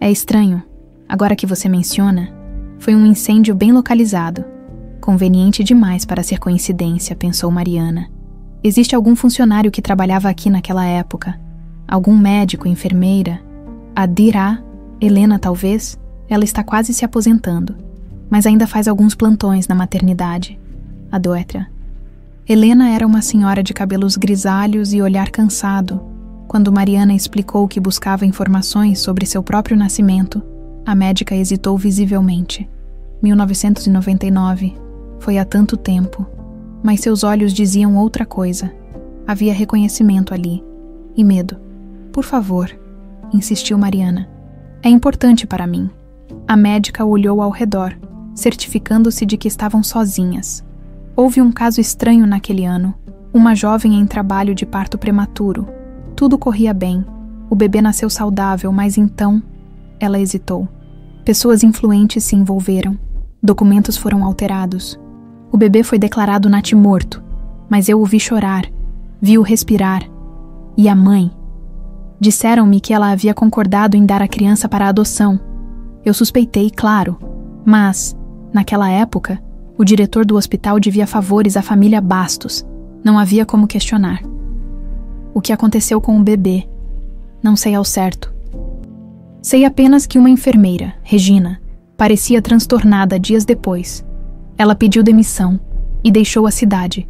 É estranho, agora que você menciona, foi um incêndio bem localizado. Conveniente demais para ser coincidência, pensou Mariana. Existe algum funcionário que trabalhava aqui naquela época? Algum médico, enfermeira? A Dirá, Helena talvez? Ela está quase se aposentando, mas ainda faz alguns plantões na maternidade. A Duetra. Helena era uma senhora de cabelos grisalhos e olhar cansado. Quando Mariana explicou que buscava informações sobre seu próprio nascimento, a médica hesitou visivelmente. 1999. Foi há tanto tempo. Mas seus olhos diziam outra coisa. Havia reconhecimento ali. E medo. Por favor, insistiu Mariana. É importante para mim. A médica olhou ao redor, certificando-se de que estavam sozinhas. Houve um caso estranho naquele ano. Uma jovem em trabalho de parto prematuro. Tudo corria bem. O bebê nasceu saudável, mas então... Ela hesitou. Pessoas influentes se envolveram. Documentos foram alterados. O bebê foi declarado natimorto, mas eu o vi chorar, vi-o respirar. E a mãe? Disseram-me que ela havia concordado em dar a criança para adoção. Eu suspeitei, claro, mas, naquela época, o diretor do hospital devia favores à família Bastos. Não havia como questionar. O que aconteceu com o bebê? Não sei ao certo. Sei apenas que uma enfermeira, Regina, parecia transtornada dias depois. Ela pediu demissão e deixou a cidade.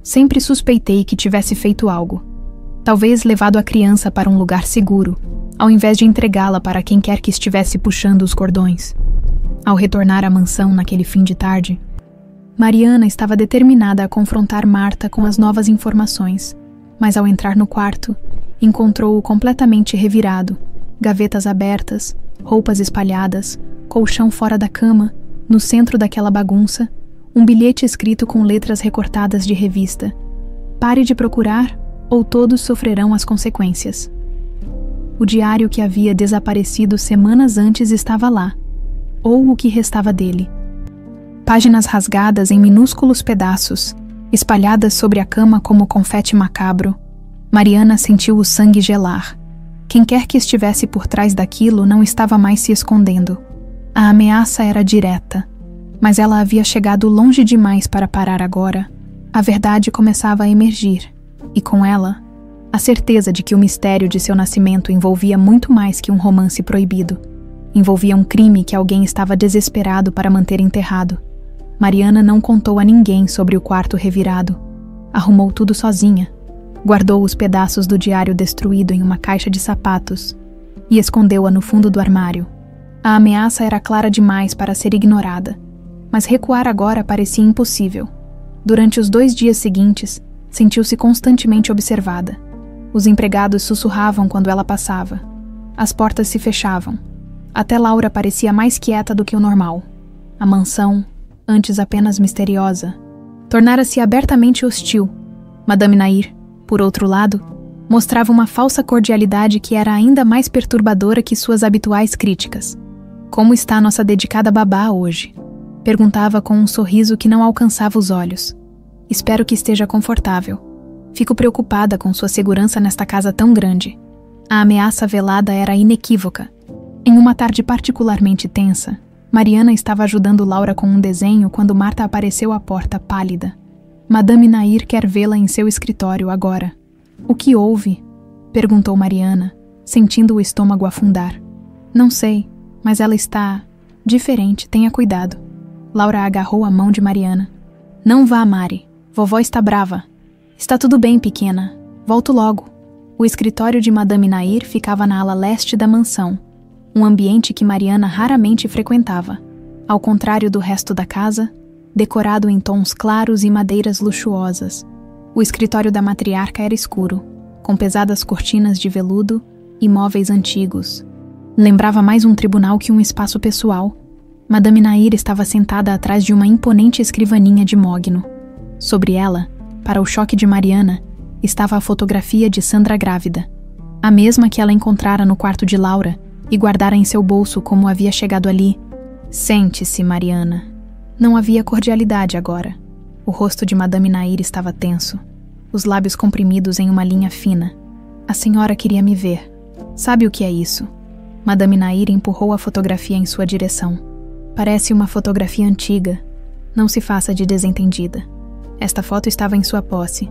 Sempre suspeitei que tivesse feito algo. Talvez levado a criança para um lugar seguro, ao invés de entregá-la para quem quer que estivesse puxando os cordões. Ao retornar à mansão naquele fim de tarde, Mariana estava determinada a confrontar Marta com as novas informações, mas ao entrar no quarto, encontrou-o completamente revirado, gavetas abertas, roupas espalhadas, colchão fora da cama, no centro daquela bagunça, um bilhete escrito com letras recortadas de revista. Pare de procurar, ou todos sofrerão as consequências. O diário que havia desaparecido semanas antes estava lá, ou o que restava dele. Páginas rasgadas em minúsculos pedaços, espalhadas sobre a cama como confete macabro. Mariana sentiu o sangue gelar. Quem quer que estivesse por trás daquilo não estava mais se escondendo. A ameaça era direta, mas ela havia chegado longe demais para parar agora. A verdade começava a emergir, e com ela, a certeza de que o mistério de seu nascimento envolvia muito mais que um romance proibido. Envolvia um crime que alguém estava desesperado para manter enterrado. Mariana não contou a ninguém sobre o quarto revirado. Arrumou tudo sozinha. Guardou os pedaços do diário destruído em uma caixa de sapatos e escondeu-a no fundo do armário. A ameaça era clara demais para ser ignorada, mas recuar agora parecia impossível. Durante os 2 dias seguintes, sentiu-se constantemente observada. Os empregados sussurravam quando ela passava. As portas se fechavam. Até Laura parecia mais quieta do que o normal. A mansão, antes apenas misteriosa, tornara-se abertamente hostil. Madame Nair, por outro lado, mostrava uma falsa cordialidade que era ainda mais perturbadora que suas habituais críticas. "Como está nossa dedicada babá hoje?" perguntava com um sorriso que não alcançava os olhos. "Espero que esteja confortável. Fico preocupada com sua segurança nesta casa tão grande." A ameaça velada era inequívoca. Em uma tarde particularmente tensa, Mariana estava ajudando Laura com um desenho quando Marta apareceu à porta pálida. "Madame Nair quer vê-la em seu escritório agora." "O que houve?" perguntou Mariana, sentindo o estômago afundar. "Não sei, mas ela está diferente, tenha cuidado." Laura agarrou a mão de Mariana. "Não vá, Mari. Vovó está brava." "Está tudo bem, pequena. Volto logo." O escritório de Madame Nair ficava na ala leste da mansão, um ambiente que Mariana raramente frequentava. Ao contrário do resto da casa, decorado em tons claros e madeiras luxuosas. O escritório da matriarca era escuro, com pesadas cortinas de veludo e móveis antigos. Lembrava mais um tribunal que um espaço pessoal. Madame Nair estava sentada atrás de uma imponente escrivaninha de mogno. Sobre ela, para o choque de Mariana, estava a fotografia de Sandra grávida, a mesma que ela encontrara no quarto de Laura e guardara em seu bolso como havia chegado ali. "Sente-se, Mariana." Não havia cordialidade agora. O rosto de Madame Nair estava tenso, os lábios comprimidos em uma linha fina. "A senhora queria me ver. Sabe o que é isso?" Madame Nair empurrou a fotografia em sua direção. "Parece uma fotografia antiga. Não se faça de desentendida. Esta foto estava em sua posse.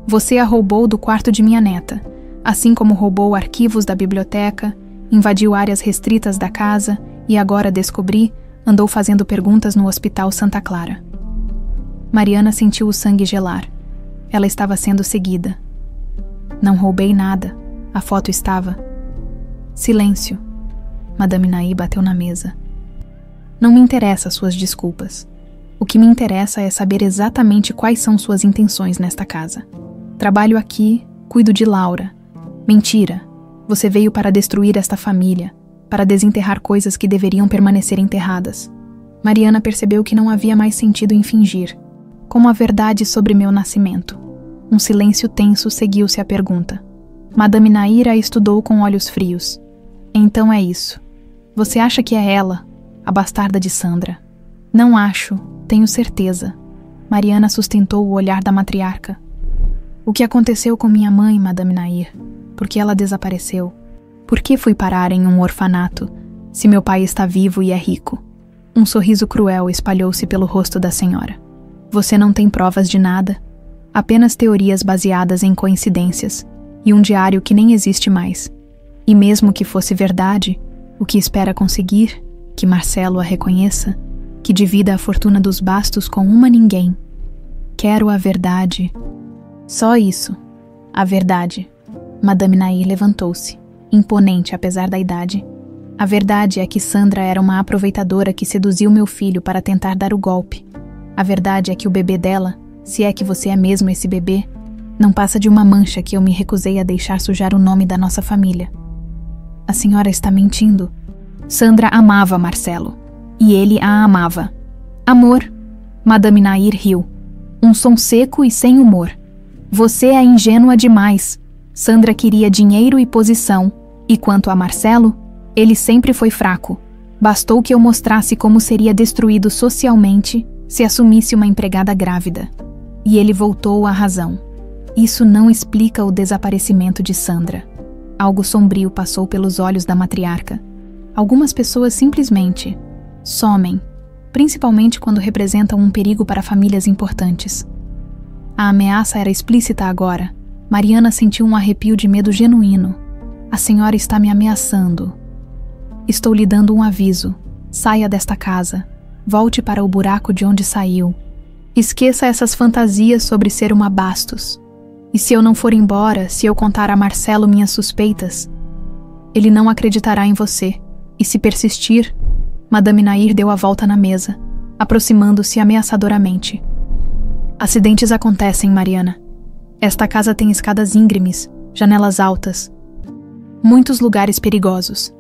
Você a roubou do quarto de minha neta, assim como roubou arquivos da biblioteca, invadiu áreas restritas da casa e agora descobri, andou fazendo perguntas no Hospital Santa Clara." Mariana sentiu o sangue gelar. Ela estava sendo seguida. "Não roubei nada. A foto estava..." "Silêncio." Madame Nair bateu na mesa. "Não me interessa suas desculpas. O que me interessa é saber exatamente quais são suas intenções nesta casa. Trabalho aqui, cuido de Laura. Mentira. Você veio para destruir esta família, para desenterrar coisas que deveriam permanecer enterradas." Mariana percebeu que não havia mais sentido em fingir. "Como a verdade sobre meu nascimento." Um silêncio tenso seguiu-se à pergunta. Madame Nair a estudou com olhos frios. "Então é isso. Você acha que é ela, a bastarda de Sandra?" "Não acho, tenho certeza." Mariana sustentou o olhar da matriarca. "O que aconteceu com minha mãe, Madame Nair? Por que ela desapareceu? Por que fui parar em um orfanato, se meu pai está vivo e é rico?" Um sorriso cruel espalhou-se pelo rosto da senhora. "Você não tem provas de nada, apenas teorias baseadas em coincidências e um diário que nem existe mais. E mesmo que fosse verdade, o que espera conseguir? Que Marcelo a reconheça? Que divida a fortuna dos bastos com uma ninguém? Quero a verdade." "Só isso. A verdade." Madame Nair levantou-se, imponente apesar da idade. "A verdade é que Sandra era uma aproveitadora que seduziu meu filho para tentar dar o golpe. A verdade é que o bebê dela, se é que você é mesmo esse bebê, não passa de uma mancha que eu me recusei a deixar sujar o nome da nossa família. A senhora está mentindo. Sandra amava Marcelo. E ele a amava. Amor. Madame Nair riu. Um som seco e sem humor. Você é ingênua demais. Sandra queria dinheiro e posição. E quanto a Marcelo, ele sempre foi fraco. Bastou que eu mostrasse como seria destruído socialmente se assumisse uma empregada grávida. E ele voltou à razão. Isso não explica o desaparecimento de Sandra. Algo sombrio passou pelos olhos da matriarca. Algumas pessoas simplesmente somem, principalmente quando representam um perigo para famílias importantes. A ameaça era explícita agora. Mariana sentiu um arrepio de medo genuíno. A senhora está me ameaçando. Estou lhe dando um aviso. Saia desta casa. Volte para o buraco de onde saiu. Esqueça essas fantasias sobre ser uma Bastos. E se eu não for embora, se eu contar a Marcelo minhas suspeitas, ele não acreditará em você. E se persistir... Madame Nair deu a volta na mesa, aproximando-se ameaçadoramente. Acidentes acontecem, Mariana. Esta casa tem escadas íngremes, janelas altas. Muitos lugares perigosos.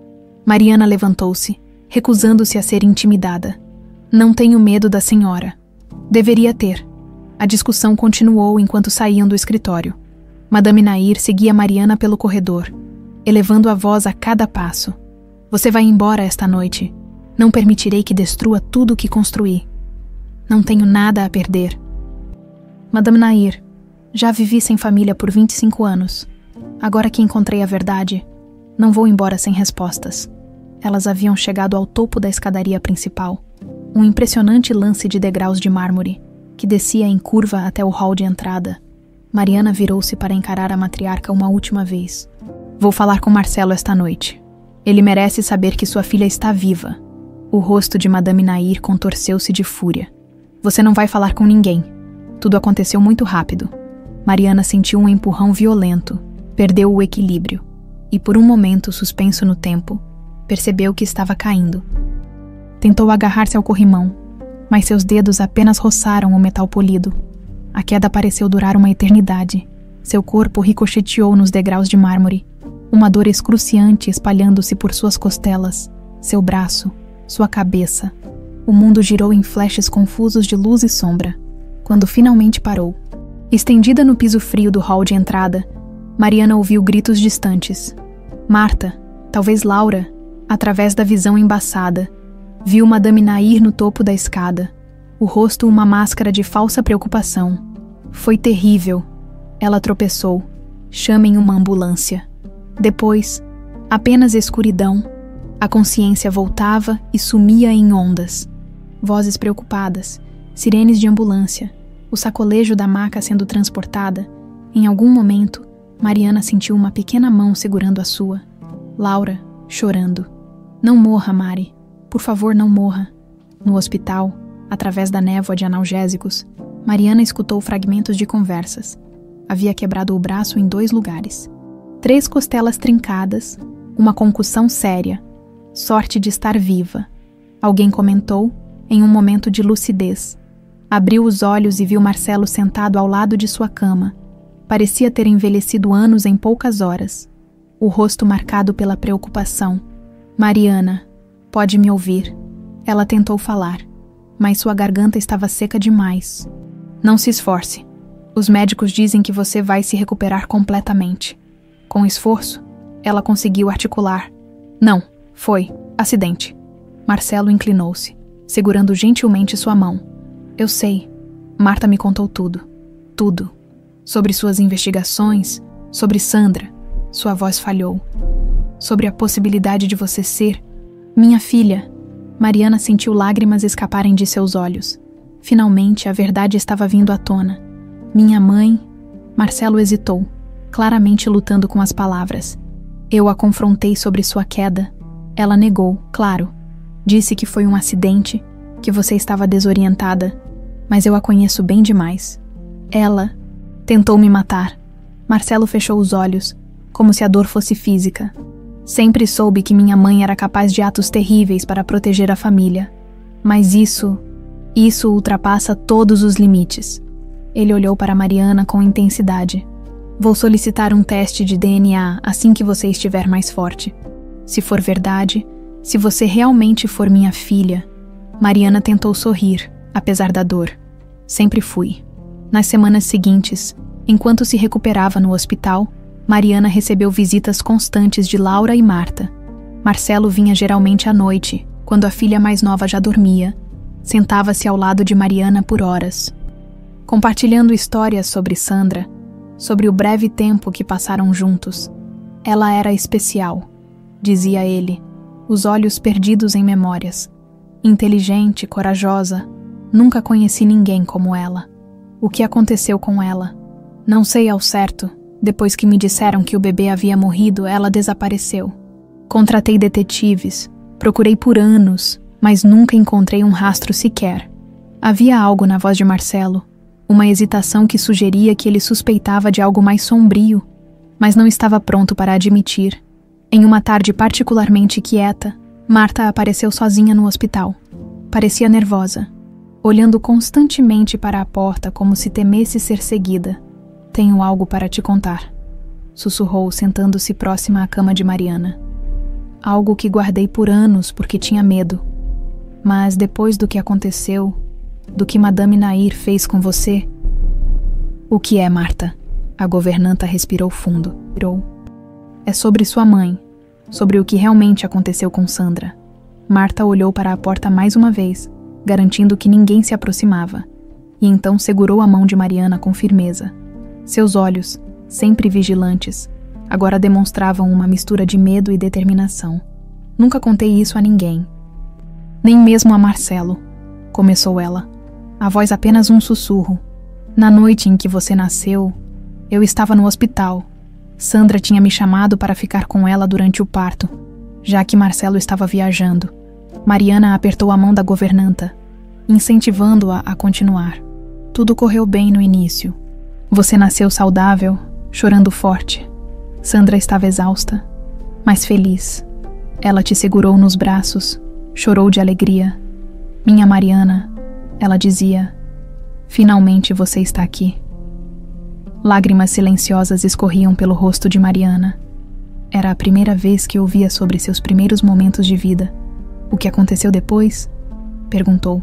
Mariana levantou-se, recusando-se a ser intimidada. Não tenho medo da senhora. Deveria ter. A discussão continuou enquanto saíam do escritório. Madame Nair seguia Mariana pelo corredor, elevando a voz a cada passo. Você vai embora esta noite. Não permitirei que destrua tudo o que construí. Não tenho nada a perder. Madame Nair, já vivi sem família por 25 anos. Agora que encontrei a verdade, não vou embora sem respostas. Elas haviam chegado ao topo da escadaria principal, um impressionante lance de degraus de mármore, que descia em curva até o hall de entrada. Mariana virou-se para encarar a matriarca uma última vez. Vou falar com Marcelo esta noite. Ele merece saber que sua filha está viva. O rosto de Madame Nair contorceu-se de fúria. Você não vai falar com ninguém. Tudo aconteceu muito rápido. Mariana sentiu um empurrão violento, perdeu o equilíbrio e, por um momento suspenso no tempo, percebeu que estava caindo. Tentou agarrar-se ao corrimão, mas seus dedos apenas roçaram o metal polido. A queda pareceu durar uma eternidade. Seu corpo ricocheteou nos degraus de mármore, uma dor excruciante espalhando-se por suas costelas, seu braço, sua cabeça. O mundo girou em flashes confusos de luz e sombra, quando finalmente parou. Estendida no piso frio do hall de entrada, Mariana ouviu gritos distantes. Marta, talvez Laura, através da visão embaçada, viu Madame Nair no topo da escada, o rosto uma máscara de falsa preocupação. Foi terrível. Ela tropeçou. Chamem uma ambulância. Depois, apenas escuridão. A consciência voltava e sumia em ondas. Vozes preocupadas, sirenes de ambulância, o sacolejo da maca sendo transportada. Em algum momento, Mariana sentiu uma pequena mão segurando a sua. Laura, chorando. Não morra, Mari. Por favor, não morra. No hospital, através da névoa de analgésicos, Mariana escutou fragmentos de conversas. Havia quebrado o braço em 2 lugares. 3 costelas trincadas, uma concussão séria. Sorte de estar viva. Alguém comentou, em um momento de lucidez. Abriu os olhos e viu Marcelo sentado ao lado de sua cama. Parecia ter envelhecido anos em poucas horas. O rosto marcado pela preocupação. Mariana, pode me ouvir? Ela tentou falar, mas sua garganta estava seca demais. Não se esforce. Os médicos dizem que você vai se recuperar completamente. Com esforço, ela conseguiu articular. Não. Foi. Acidente. Marcelo inclinou-se, segurando gentilmente sua mão. Eu sei. Marta me contou tudo. Tudo. Sobre suas investigações, sobre Sandra. Sua voz falhou. Sobre a possibilidade de você ser minha filha. Mariana sentiu lágrimas escaparem de seus olhos. Finalmente, a verdade estava vindo à tona. Minha mãe... Marcelo hesitou, claramente lutando com as palavras. Eu a confrontei sobre sua queda. Ela negou, claro. Disse que foi um acidente, que você estava desorientada, mas eu a conheço bem demais. Ela tentou me matar. Marcelo fechou os olhos, como se a dor fosse física. Sempre soube que minha mãe era capaz de atos terríveis para proteger a família. Mas isso Isso ultrapassa todos os limites. Ele olhou para Mariana com intensidade. Vou solicitar um teste de DNA assim que você estiver mais forte. Se for verdade, se você realmente for minha filha. Mariana tentou sorrir, apesar da dor. Sempre fui. Nas semanas seguintes, enquanto se recuperava no hospital, Mariana recebeu visitas constantes de Laura e Marta. Marcelo vinha geralmente à noite, quando a filha mais nova já dormia. Sentava-se ao lado de Mariana por horas, compartilhando histórias sobre Sandra, sobre o breve tempo que passaram juntos. Ela era especial, dizia ele, os olhos perdidos em memórias. Inteligente, corajosa, nunca conheci ninguém como ela. O que aconteceu com ela? Não sei ao certo. Depois que me disseram que o bebê havia morrido, ela desapareceu. Contratei detetives, procurei por anos, mas nunca encontrei um rastro sequer. Havia algo na voz de Marcelo, uma hesitação que sugeria que ele suspeitava de algo mais sombrio, mas não estava pronto para admitir. Em uma tarde particularmente quieta, Marta apareceu sozinha no hospital. Parecia nervosa, olhando constantemente para a porta como se temesse ser seguida. Tenho algo para te contar, sussurrou, sentando-se próxima à cama de Mariana. Algo que guardei por anos porque tinha medo. Mas depois do que aconteceu, do que Madame Nair fez com você... O que é, Marta? A governanta respirou fundo. É sobre sua mãe, sobre o que realmente aconteceu com Sandra. Marta olhou para a porta mais uma vez, garantindo que ninguém se aproximava, e então segurou a mão de Mariana com firmeza. Seus olhos, sempre vigilantes, agora demonstravam uma mistura de medo e determinação. Nunca contei isso a ninguém. Nem mesmo a Marcelo, começou ela, a voz apenas um sussurro. Na noite em que você nasceu, eu estava no hospital. Sandra tinha me chamado para ficar com ela durante o parto, já que Marcelo estava viajando. Mariana apertou a mão da governanta, incentivando-a a continuar. Tudo correu bem no início. Você nasceu saudável, chorando forte. Sandra estava exausta, mas feliz. Ela te segurou nos braços, chorou de alegria. Minha Mariana, ela dizia, finalmente você está aqui. Lágrimas silenciosas escorriam pelo rosto de Mariana. Era a primeira vez que ouvia sobre seus primeiros momentos de vida. O que aconteceu depois? Perguntou.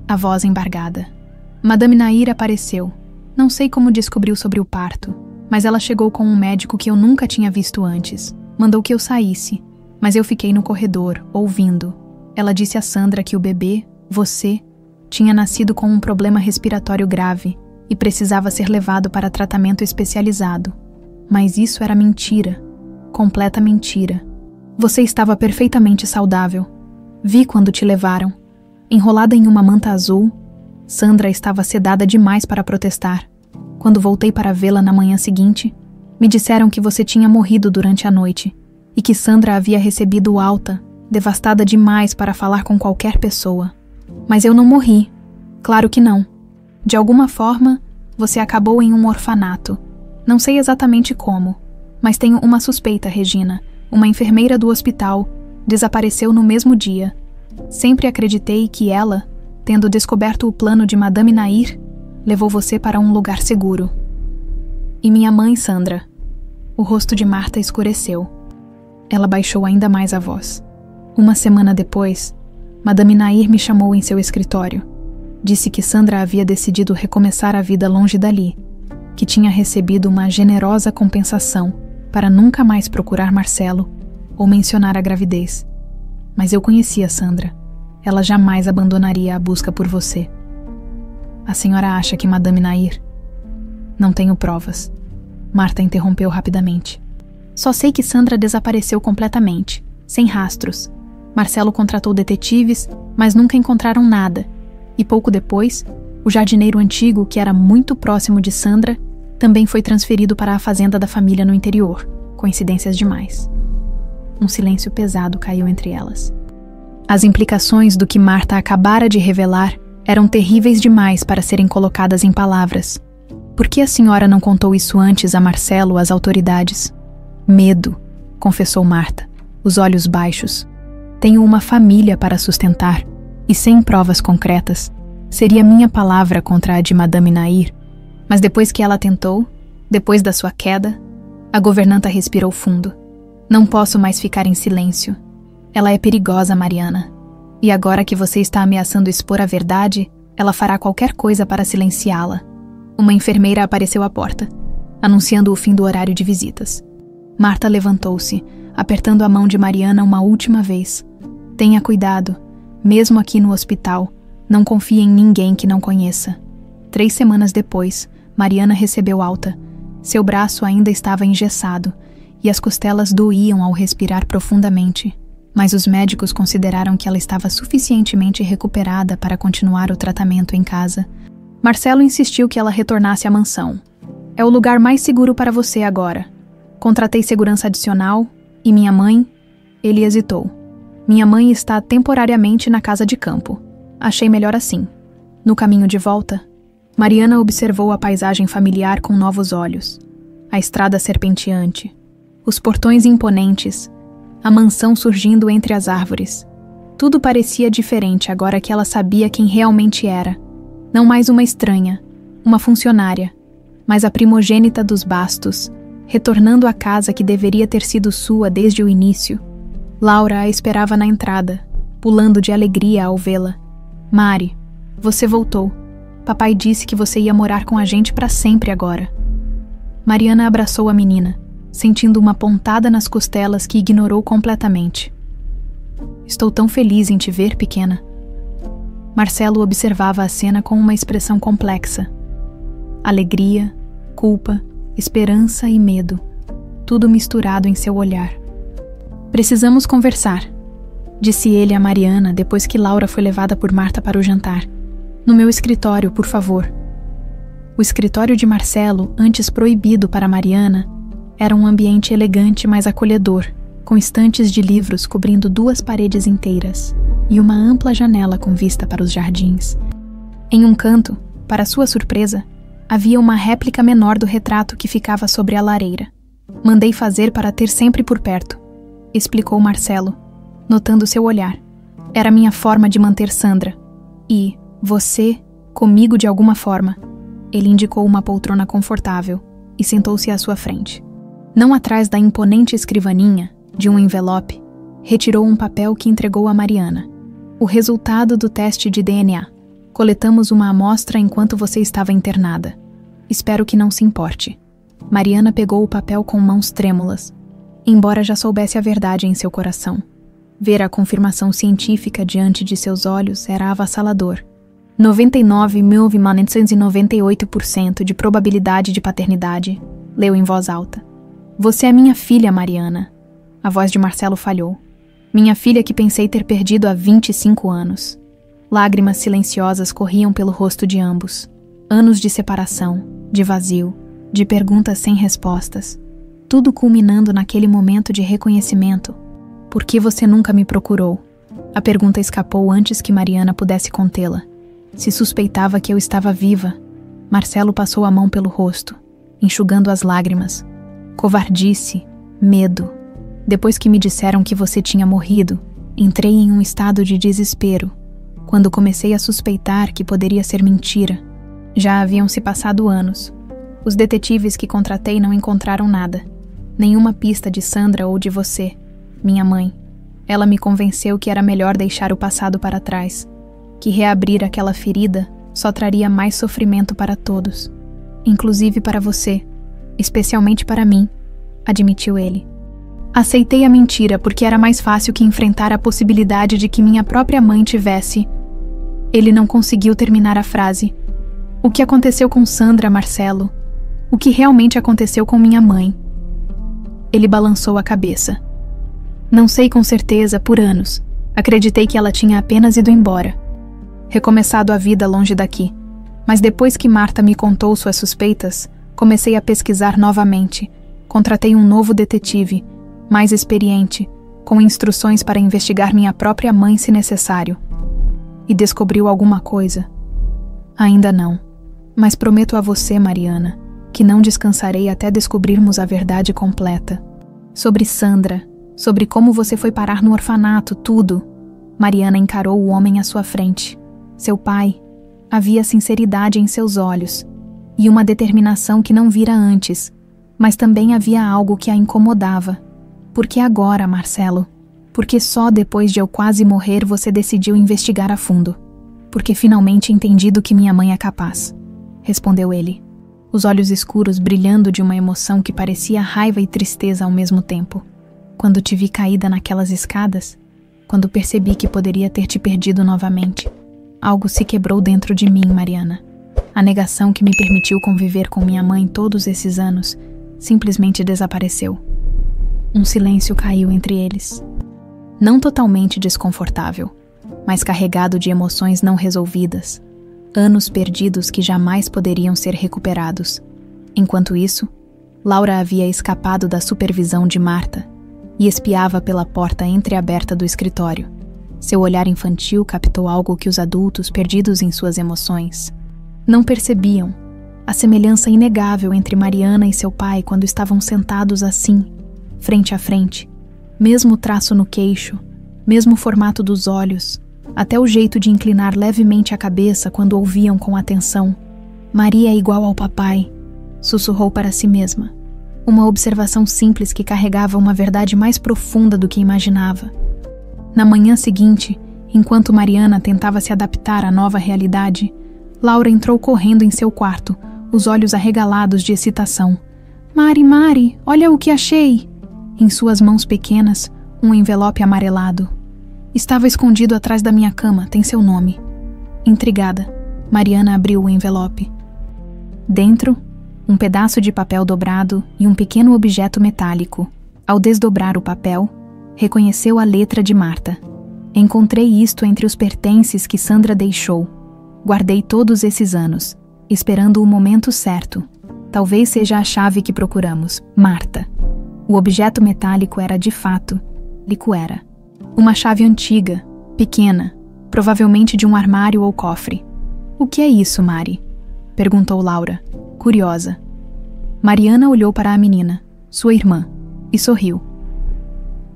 A voz embargada. Madame Nair apareceu. Não sei como descobriu sobre o parto, mas ela chegou com um médico que eu nunca tinha visto antes. Mandou que eu saísse, mas eu fiquei no corredor, ouvindo. Ela disse a Sandra que o bebê, você, tinha nascido com um problema respiratório grave e precisava ser levado para tratamento especializado. Mas isso era mentira. Completa mentira. Você estava perfeitamente saudável. Vi quando te levaram. Enrolada em uma manta azul, Sandra estava sedada demais para protestar. Quando voltei para vê-la na manhã seguinte, me disseram que você tinha morrido durante a noite e que Sandra havia recebido alta, devastada demais para falar com qualquer pessoa. Mas eu não morri. Claro que não. De alguma forma, você acabou em um orfanato. Não sei exatamente como, mas tenho uma suspeita, Regina. Uma enfermeira do hospital desapareceu no mesmo dia. Sempre acreditei que ela, tendo descoberto o plano de Madame Nair, levou você para um lugar seguro. E minha mãe, Sandra? O rosto de Marta escureceu. Ela baixou ainda mais a voz. Uma semana depois, Madame Nair me chamou em seu escritório. Disse que Sandra havia decidido recomeçar a vida longe dali, que tinha recebido uma generosa compensação para nunca mais procurar Marcelo ou mencionar a gravidez. Mas eu conhecia Sandra. Ela jamais abandonaria a busca por você. A senhora acha que Madame Nair... Não tenho provas. Marta interrompeu rapidamente. Só sei que Sandra desapareceu completamente, sem rastros. Marcelo contratou detetives, mas nunca encontraram nada. E pouco depois, o jardineiro antigo, que era muito próximo de Sandra, também foi transferido para a fazenda da família no interior. Coincidências demais. Um silêncio pesado caiu entre elas. As implicações do que Marta acabara de revelar eram terríveis demais para serem colocadas em palavras. Por que a senhora não contou isso antes a Marcelo ou às autoridades? Medo, confessou Marta, os olhos baixos. Tenho uma família para sustentar, e sem provas concretas, Seria minha palavra contra a de Madame Nair, mas depois que ela tentou, depois da sua queda, a governanta respirou fundo. Não posso mais ficar em silêncio. Ela é perigosa, Mariana. E agora que você está ameaçando expor a verdade, ela fará qualquer coisa para silenciá-la. Uma enfermeira apareceu à porta, anunciando o fim do horário de visitas. Marta levantou-se, apertando a mão de Mariana uma última vez. Tenha cuidado, mesmo aqui no hospital, não confie em ninguém que não conheça. 3 semanas depois, Mariana recebeu alta. Seu braço ainda estava engessado e as costelas doíam ao respirar profundamente, mas os médicos consideraram que ela estava suficientemente recuperada para continuar o tratamento em casa. Marcelo insistiu que ela retornasse à mansão. É o lugar mais seguro para você agora. Contratei segurança adicional e minha mãe... Ele hesitou. Minha mãe está temporariamente na casa de campo. Achei melhor assim. No caminho de volta, Mariana observou a paisagem familiar com novos olhos. A estrada serpenteante, os portões imponentes, a mansão surgindo entre as árvores. Tudo parecia diferente agora que ela sabia quem realmente era. Não mais uma estranha, uma funcionária, mas a primogênita dos Bastos, retornando à casa que deveria ter sido sua desde o início. Laura a esperava na entrada, pulando de alegria ao vê-la. Mari, você voltou. Papai disse que você ia morar com a gente para sempre agora. Mariana abraçou a menina, sentindo uma pontada nas costelas que ignorou completamente. Estou tão feliz em te ver, pequena. Marcelo observava a cena com uma expressão complexa. Alegria, culpa, esperança e medo, tudo misturado em seu olhar. Precisamos conversar, disse ele a Mariana depois que Laura foi levada por Marta para o jantar. No meu escritório, por favor. O escritório de Marcelo, antes proibido para Mariana, era um ambiente elegante, mas acolhedor, com estantes de livros cobrindo 2 paredes inteiras e uma ampla janela com vista para os jardins. Em um canto, para sua surpresa, havia uma réplica menor do retrato que ficava sobre a lareira. Mandei fazer para ter sempre por perto, explicou Marcelo, notando seu olhar. Era minha forma de manter Sandra. E você, comigo de alguma forma. Ele indicou uma poltrona confortável e sentou-se à sua frente. Não atrás da imponente escrivaninha, de um envelope, retirou um papel que entregou a Mariana. O resultado do teste de DNA. Coletamos uma amostra enquanto você estava internada. Espero que não se importe. Mariana pegou o papel com mãos trêmulas, embora já soubesse a verdade em seu coração. Ver a confirmação científica diante de seus olhos era avassalador. 99.998% de probabilidade de paternidade, leu em voz alta. Você é minha filha, Mariana. A voz de Marcelo falhou. Minha filha que pensei ter perdido há 25 anos. Lágrimas silenciosas corriam pelo rosto de ambos. Anos de separação, de vazio, de perguntas sem respostas. Tudo culminando naquele momento de reconhecimento. Por que você nunca me procurou? A pergunta escapou antes que Mariana pudesse contê-la. Se suspeitava que eu estava viva. Marcelo passou a mão pelo rosto, enxugando as lágrimas. Covardice, medo. Depois que me disseram que você tinha morrido, entrei em um estado de desespero. Quando comecei a suspeitar que poderia ser mentira. Já haviam se passado anos. Os detetives que contratei não encontraram nada. Nenhuma pista de Sandra ou de você, minha mãe. Ela me convenceu que era melhor deixar o passado para trás. Que reabrir aquela ferida só traria mais sofrimento para todos. Inclusive para você. Especialmente para mim, admitiu ele. Aceitei a mentira porque era mais fácil que enfrentar a possibilidade de que minha própria mãe tivesse... Ele não conseguiu terminar a frase. O que aconteceu com Sandra, Marcelo? O que realmente aconteceu com minha mãe? Ele balançou a cabeça. Não sei com certeza, por anos. Acreditei que ela tinha apenas ido embora. Recomeçado a vida longe daqui. Mas depois que Marta me contou suas suspeitas, comecei a pesquisar novamente. Contratei um novo detetive, mais experiente, com instruções para investigar minha própria mãe se necessário. E descobriu alguma coisa? Ainda não. Mas prometo a você, Mariana, que não descansarei até descobrirmos a verdade completa. Sobre Sandra, sobre como você foi parar no orfanato, tudo. Mariana encarou o homem à sua frente. Seu pai, Havia sinceridade em seus olhos e uma determinação que não vira antes, mas também havia algo que a incomodava. Por que agora, Marcelo? Porque só depois de eu quase morrer você decidiu investigar a fundo. Porque finalmente entendi do que minha mãe é capaz, respondeu ele, os olhos escuros brilhando de uma emoção que parecia raiva e tristeza ao mesmo tempo. Quando te vi caída naquelas escadas, quando percebi que poderia ter te perdido novamente, algo se quebrou dentro de mim, Mariana. A negação que me permitiu conviver com minha mãe todos esses anos simplesmente desapareceu. Um silêncio caiu entre eles. Não totalmente desconfortável, mas carregado de emoções não resolvidas, anos perdidos que jamais poderiam ser recuperados. Enquanto isso, Laura havia escapado da supervisão de Marta e espiava pela porta entreaberta do escritório. Seu olhar infantil captou algo que os adultos, perdidos em suas emoções, não percebiam: a semelhança inegável entre Mariana e seu pai quando estavam sentados assim, frente a frente. Mesmo traço no queixo, mesmo formato dos olhos, até o jeito de inclinar levemente a cabeça quando ouviam com atenção. Maria é igual ao papai, sussurrou para si mesma. Uma observação simples que carregava uma verdade mais profunda do que imaginava. Na manhã seguinte, enquanto Mariana tentava se adaptar à nova realidade, Laura entrou correndo em seu quarto, os olhos arregalados de excitação. Mari, olha o que achei! Em suas mãos pequenas, um envelope amarelado. Estava escondido atrás da minha cama, tem seu nome. Intrigada, Mariana abriu o envelope. Dentro, um pedaço de papel dobrado e um pequeno objeto metálico. Ao desdobrar o papel, reconheceu a letra de Marta. Encontrei isto entre os pertences que Sandra deixou. Guardei todos esses anos, esperando o momento certo. Talvez seja a chave que procuramos, Marta. O objeto metálico era de fato licuera. Uma chave antiga, pequena, provavelmente de um armário ou cofre. O que é isso, Mari? Perguntou Laura, curiosa. Mariana olhou para a menina, sua irmã, e sorriu.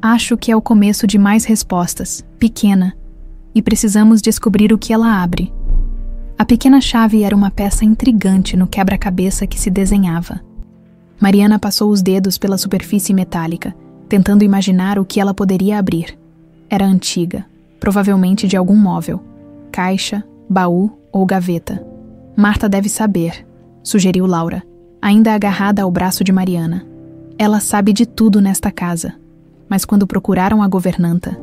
Acho que é o começo de mais respostas, pequena, e precisamos descobrir o que ela abre. A pequena chave era uma peça intrigante no quebra-cabeça que se desenhava. Mariana passou os dedos pela superfície metálica, tentando imaginar o que ela poderia abrir. Era antiga, provavelmente de algum móvel, caixa, baú ou gaveta. Marta deve saber, sugeriu Laura, ainda agarrada ao braço de Mariana. Ela sabe de tudo nesta casa. Mas quando procuraram a governanta,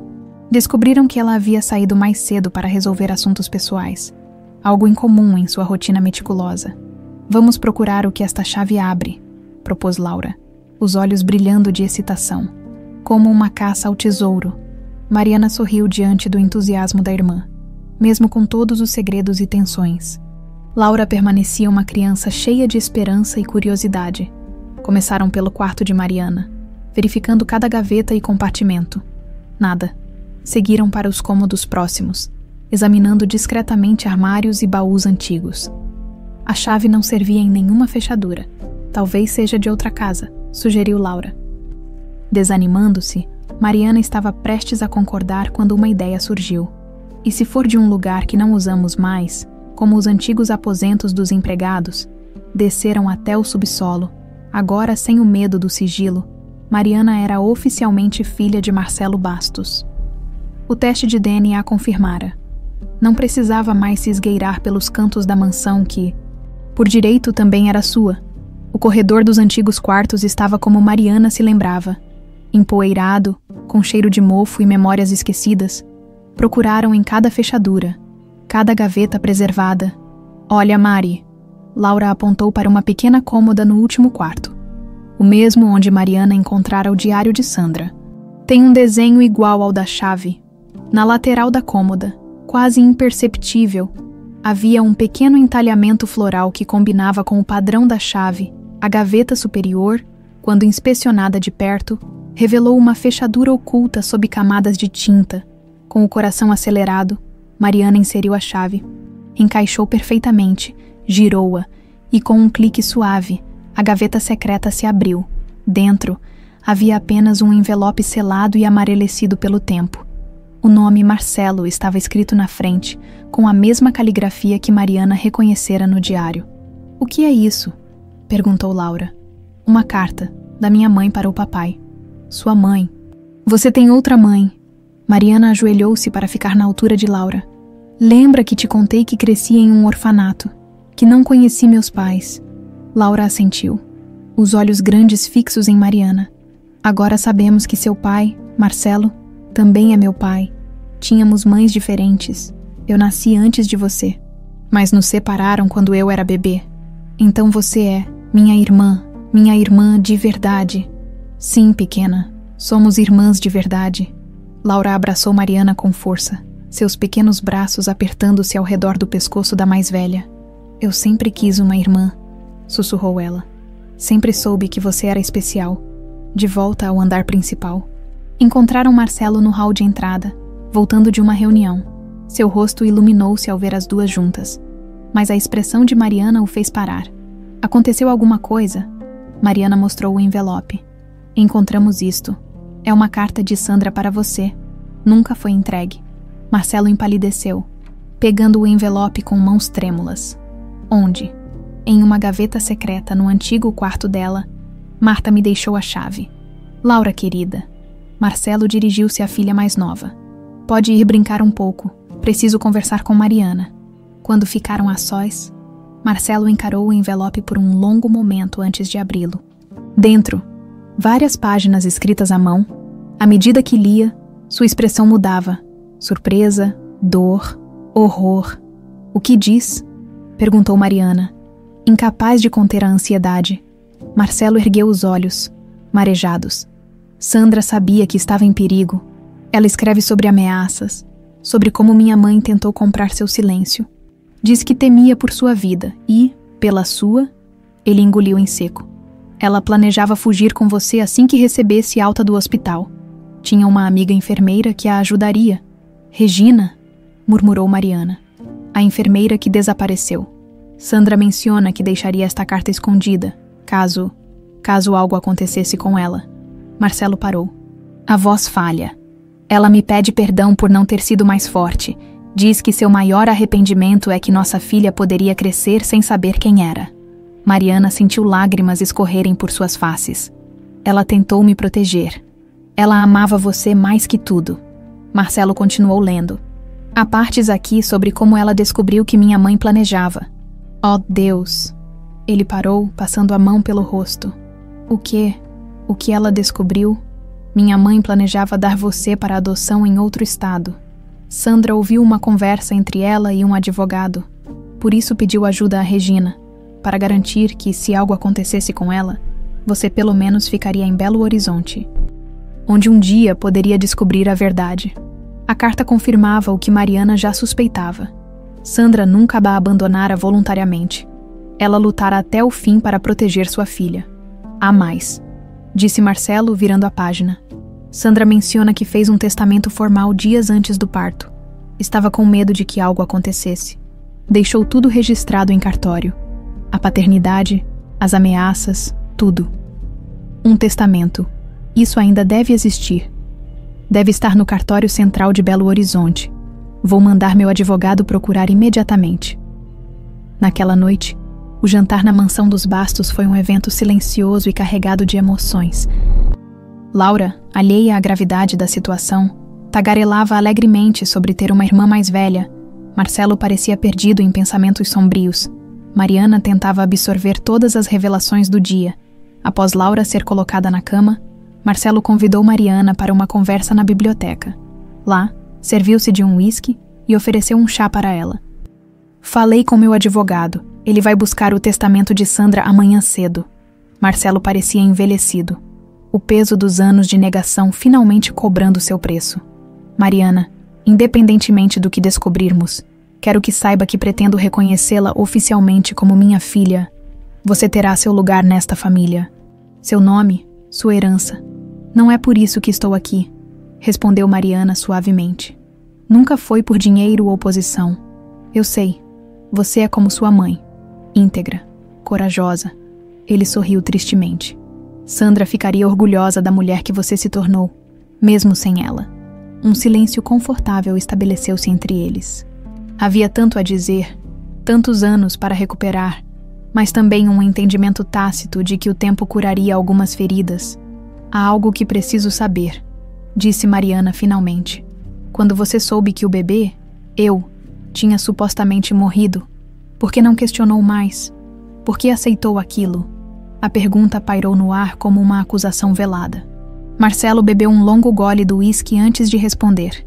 descobriram que ela havia saído mais cedo para resolver assuntos pessoais, algo incomum em sua rotina meticulosa. Vamos procurar o que esta chave abre, propôs Laura, os olhos brilhando de excitação, como uma caça ao tesouro. Mariana sorriu diante do entusiasmo da irmã, mesmo com todos os segredos e tensões. Laura permanecia uma criança cheia de esperança e curiosidade. Começaram pelo quarto de Mariana, verificando cada gaveta e compartimento. Nada. Seguiram para os cômodos próximos, examinando discretamente armários e baús antigos. A chave não servia em nenhuma fechadura. Talvez seja de outra casa, sugeriu Laura. Desanimando-se, Mariana estava prestes a concordar quando uma ideia surgiu. E se for de um lugar que não usamos mais, como os antigos aposentos dos empregados, desceram até o subsolo, agora sem o medo do sigilo. Mariana era oficialmente filha de Marcelo Bastos. O teste de DNA confirmara. Não precisava mais se esgueirar pelos cantos da mansão que, por direito, também era sua. O corredor dos antigos quartos estava como Mariana se lembrava. Empoeirado, com cheiro de mofo e memórias esquecidas, procuraram em cada fechadura, cada gaveta preservada. Olha, Mari. Laura apontou para uma pequena cômoda no último quarto. O mesmo onde Mariana encontrara o diário de Sandra. Tem um desenho igual ao da chave. Na lateral da cômoda, quase imperceptível, havia um pequeno entalhamento floral que combinava com o padrão da chave. A gaveta superior, quando inspecionada de perto, revelou uma fechadura oculta sob camadas de tinta. Com o coração acelerado, Mariana inseriu a chave. Encaixou perfeitamente, girou-a, e com um clique suave, a gaveta secreta se abriu. Dentro, havia apenas um envelope selado e amarelecido pelo tempo. O nome Marcelo estava escrito na frente, com a mesma caligrafia que Mariana reconhecera no diário. "O que é isso?" perguntou Laura. "Uma carta, da minha mãe para o papai." "Sua mãe? Você tem outra mãe." Mariana ajoelhou-se para ficar na altura de Laura. "Lembra que te contei que cresci em um orfanato, que não conheci meus pais?" Laura assentiu, os olhos grandes fixos em Mariana. "Agora sabemos que seu pai, Marcelo, também é meu pai. Tínhamos mães diferentes. Eu nasci antes de você, mas nos separaram quando eu era bebê. Então você é minha irmã de verdade." "Sim, pequena, somos irmãs de verdade." Laura abraçou Mariana com força, seus pequenos braços apertando-se ao redor do pescoço da mais velha. "Eu sempre quis uma irmã", sussurrou ela. "Sempre soube que você era especial." De volta ao andar principal, encontraram Marcelo no hall de entrada, voltando de uma reunião. Seu rosto iluminou-se ao ver as duas juntas, mas a expressão de Mariana o fez parar. "Aconteceu alguma coisa?" Mariana mostrou o envelope. "Encontramos isto. É uma carta de Sandra para você. Nunca foi entregue." Marcelo empalideceu, pegando o envelope com mãos trêmulas. "Onde?" "Em uma gaveta secreta no antigo quarto dela. Marta me deixou a chave." "Laura, querida." Marcelo dirigiu-se à filha mais nova. "Pode ir brincar um pouco. Preciso conversar com Mariana." Quando ficaram a sós, Marcelo encarou o envelope por um longo momento antes de abri-lo. Dentro, várias páginas escritas à mão. À medida que lia, sua expressão mudava. Surpresa, dor, horror. "O que diz?" perguntou Mariana, incapaz de conter a ansiedade. Marcelo ergueu os olhos, marejados. Sandra sabia que estava em perigo. Ela escreve sobre ameaças, sobre como minha mãe tentou comprar seu silêncio. Diz que temia por sua vida e, pela sua, ele engoliu em seco. Ela planejava fugir com você assim que recebesse alta do hospital. Tinha uma amiga enfermeira que a ajudaria. "Regina?" murmurou Mariana. "A enfermeira que desapareceu. Sandra menciona que deixaria esta carta escondida, caso algo acontecesse com ela." Marcelo parou. A voz falha. "Ela me pede perdão por não ter sido mais forte. Diz que seu maior arrependimento é que nossa filha poderia crescer sem saber quem era." Mariana sentiu lágrimas escorrerem por suas faces. "Ela tentou me proteger. Ela amava você mais que tudo." Marcelo continuou lendo. "Há partes aqui sobre como ela descobriu que minha mãe planejava." "Oh, Deus!" Ele parou, passando a mão pelo rosto. "O que? O que ela descobriu?" "Minha mãe planejava dar você para adoção em outro estado. Sandra ouviu uma conversa entre ela e um advogado. Por isso pediu ajuda a Regina, para garantir que, se algo acontecesse com ela, você pelo menos ficaria em Belo Horizonte, onde um dia poderia descobrir a verdade." A carta confirmava o que Mariana já suspeitava. Sandra nunca a abandonara voluntariamente. Ela lutara até o fim para proteger sua filha. "Há mais", disse Marcelo, virando a página. "Sandra menciona que fez um testamento formal dias antes do parto. Estava com medo de que algo acontecesse. Deixou tudo registrado em cartório. A paternidade, as ameaças, tudo. Um testamento. Isso ainda deve existir. Deve estar no cartório central de Belo Horizonte. Vou mandar meu advogado procurar imediatamente." Naquela noite, o jantar na mansão dos Bastos foi um evento silencioso e carregado de emoções. Laura, alheia à gravidade da situação, tagarelava alegremente sobre ter uma irmã mais velha. Marcelo parecia perdido em pensamentos sombrios. Mariana tentava absorver todas as revelações do dia. Após Laura ser colocada na cama, Marcelo convidou Mariana para uma conversa na biblioteca. Lá, serviu-se de um uísque e ofereceu um chá para ela. "Falei com meu advogado. Ele vai buscar o testamento de Sandra amanhã cedo." Marcelo parecia envelhecido. O peso dos anos de negação finalmente cobrando seu preço. "Mariana, independentemente do que descobrirmos, quero que saiba que pretendo reconhecê-la oficialmente como minha filha. Você terá seu lugar nesta família. Seu nome, sua herança. Não é por isso que estou aqui", respondeu Mariana suavemente. "Nunca foi por dinheiro ou posição. Eu sei. Você é como sua mãe. Íntegra, corajosa." Ele sorriu tristemente. "Sandra ficaria orgulhosa da mulher que você se tornou, mesmo sem ela." um silêncio confortável estabeleceu-se entre eles. Havia tanto a dizer, tantos anos para recuperar, mas também um entendimento tácito de que o tempo curaria algumas feridas. Há algo que preciso saber, disse Mariana finalmente. Quando você soube que o bebê, eu, tinha supostamente morrido, por que não questionou mais? Por que aceitou aquilo? A pergunta pairou no ar como uma acusação velada. Marcelo bebeu um longo gole do uísque antes de responder.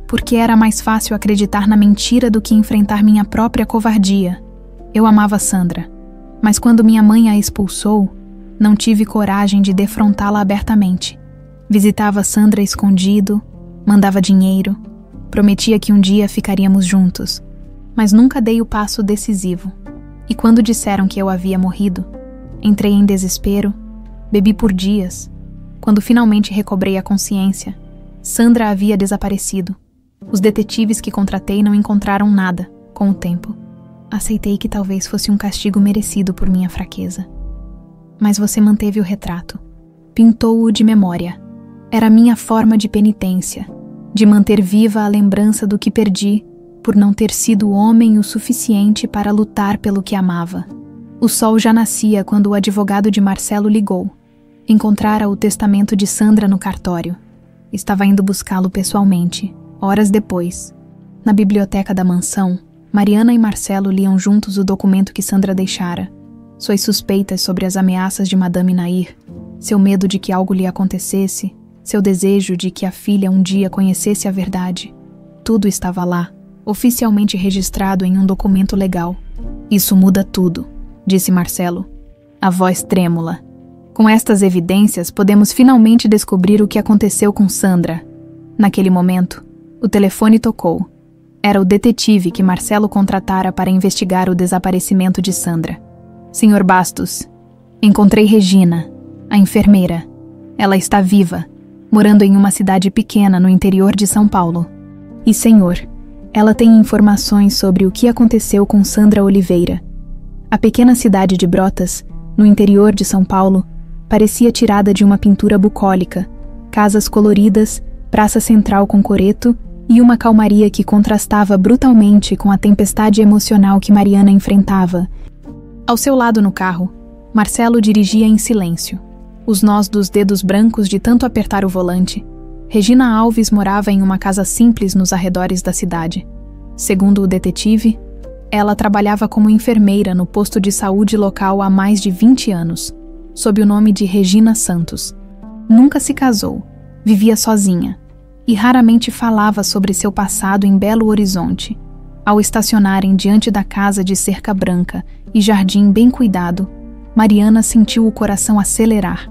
Porque era mais fácil acreditar na mentira do que enfrentar minha própria covardia. Eu amava Sandra, mas quando minha mãe a expulsou, não tive coragem de defrontá-la abertamente. Visitava Sandra escondido, mandava dinheiro, prometia que um dia ficaríamos juntos, mas nunca dei o passo decisivo. E quando disseram que eu havia morrido, entrei em desespero, bebi por dias. Quando finalmente recobrei a consciência, Sandra havia desaparecido. Os detetives que contratei não encontraram nada, com o tempo. Aceitei que talvez fosse um castigo merecido por minha fraqueza. Mas você manteve o retrato. Pintou-o de memória. Era minha forma de penitência, de manter viva a lembrança do que perdi por não ter sido homem o suficiente para lutar pelo que amava. O sol já nascia quando o advogado de Marcelo ligou. Encontrara o testamento de Sandra no cartório. Estava indo buscá-lo pessoalmente, horas depois. Na biblioteca da mansão, Mariana e Marcelo liam juntos o documento que Sandra deixara. Suas suspeitas sobre as ameaças de Madame Nair, seu medo de que algo lhe acontecesse, seu desejo de que a filha um dia conhecesse a verdade. Tudo estava lá, oficialmente registrado em um documento legal. Isso muda tudo, disse Marcelo, a voz trêmula. Com estas evidências, podemos finalmente descobrir o que aconteceu com Sandra. Naquele momento, o telefone tocou. Era o detetive que Marcelo contratara para investigar o desaparecimento de Sandra. Senhor Bastos, encontrei Regina, a enfermeira. Ela está viva, morando em uma cidade pequena no interior de São Paulo. E, senhor, ela tem informações sobre o que aconteceu com Sandra Oliveira. A pequena cidade de Brotas, no interior de São Paulo, parecia tirada de uma pintura bucólica, casas coloridas, praça central com coreto e uma calmaria que contrastava brutalmente com a tempestade emocional que Mariana enfrentava. Ao seu lado no carro, Marcelo dirigia em silêncio, os nós dos dedos brancos de tanto apertar o volante. Regina Alves morava em uma casa simples nos arredores da cidade. Segundo o detetive, ela trabalhava como enfermeira no posto de saúde local há mais de 20 anos, sob o nome de Regina Santos. Nunca se casou, vivia sozinha e raramente falava sobre seu passado em Belo Horizonte. Ao estacionarem diante da casa de cerca branca e jardim bem cuidado, Mariana sentiu o coração acelerar.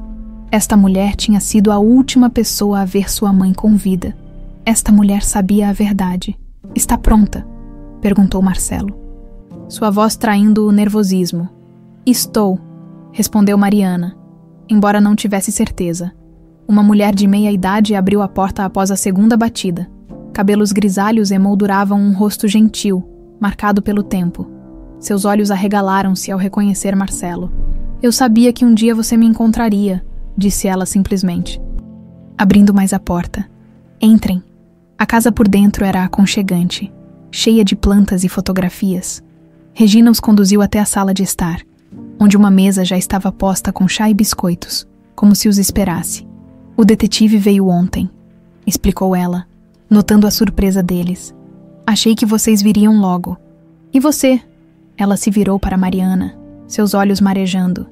Esta mulher tinha sido a última pessoa a ver sua mãe com vida. Esta mulher sabia a verdade. Está pronta? Perguntou Marcelo, sua voz traindo o nervosismo. Estou, respondeu Mariana, embora não tivesse certeza. Uma mulher de meia idade abriu a porta após a segunda batida. Cabelos grisalhos emolduravam um rosto gentil, marcado pelo tempo. Seus olhos arregalaram-se ao reconhecer Marcelo. Eu sabia que um dia você me encontraria, disse ela simplesmente, abrindo mais a porta. Entrem. A casa por dentro era aconchegante, cheia de plantas e fotografias. Regina os conduziu até a sala de estar, onde uma mesa já estava posta com chá e biscoitos, como se os esperasse. O detetive veio ontem, explicou ela, notando a surpresa deles. Achei que vocês viriam logo. E você? Ela se virou para Mariana, seus olhos marejando.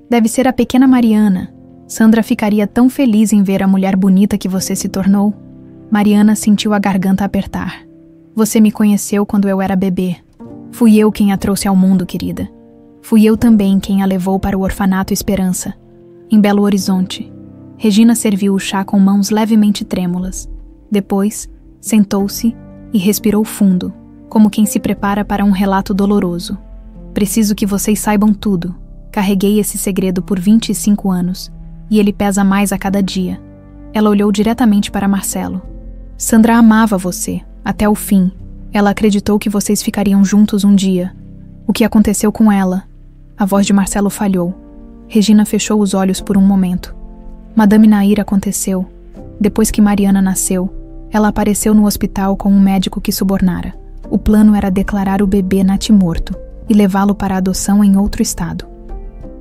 Deve ser a pequena Mariana. Sandra ficaria tão feliz em ver a mulher bonita que você se tornou. Mariana sentiu a garganta apertar. Você me conheceu quando eu era bebê. Fui eu quem a trouxe ao mundo, querida. Fui eu também quem a levou para o orfanato Esperança, em Belo Horizonte. Regina serviu o chá com mãos levemente trêmulas. Depois, sentou-se e respirou fundo, como quem se prepara para um relato doloroso. Preciso que vocês saibam tudo. Carreguei esse segredo por 25 anos, e ele pesa mais a cada dia. Ela olhou diretamente para Marcelo. Sandra amava você, até o fim. Ela acreditou que vocês ficariam juntos um dia. O que aconteceu com ela? A voz de Marcelo falhou. Regina fechou os olhos por um momento. Madame Nair aconteceu. Depois que Mariana nasceu, Ela apareceu no hospital com um médico que subornara. O plano era declarar o bebê natimorto e levá-lo para adoção em outro estado.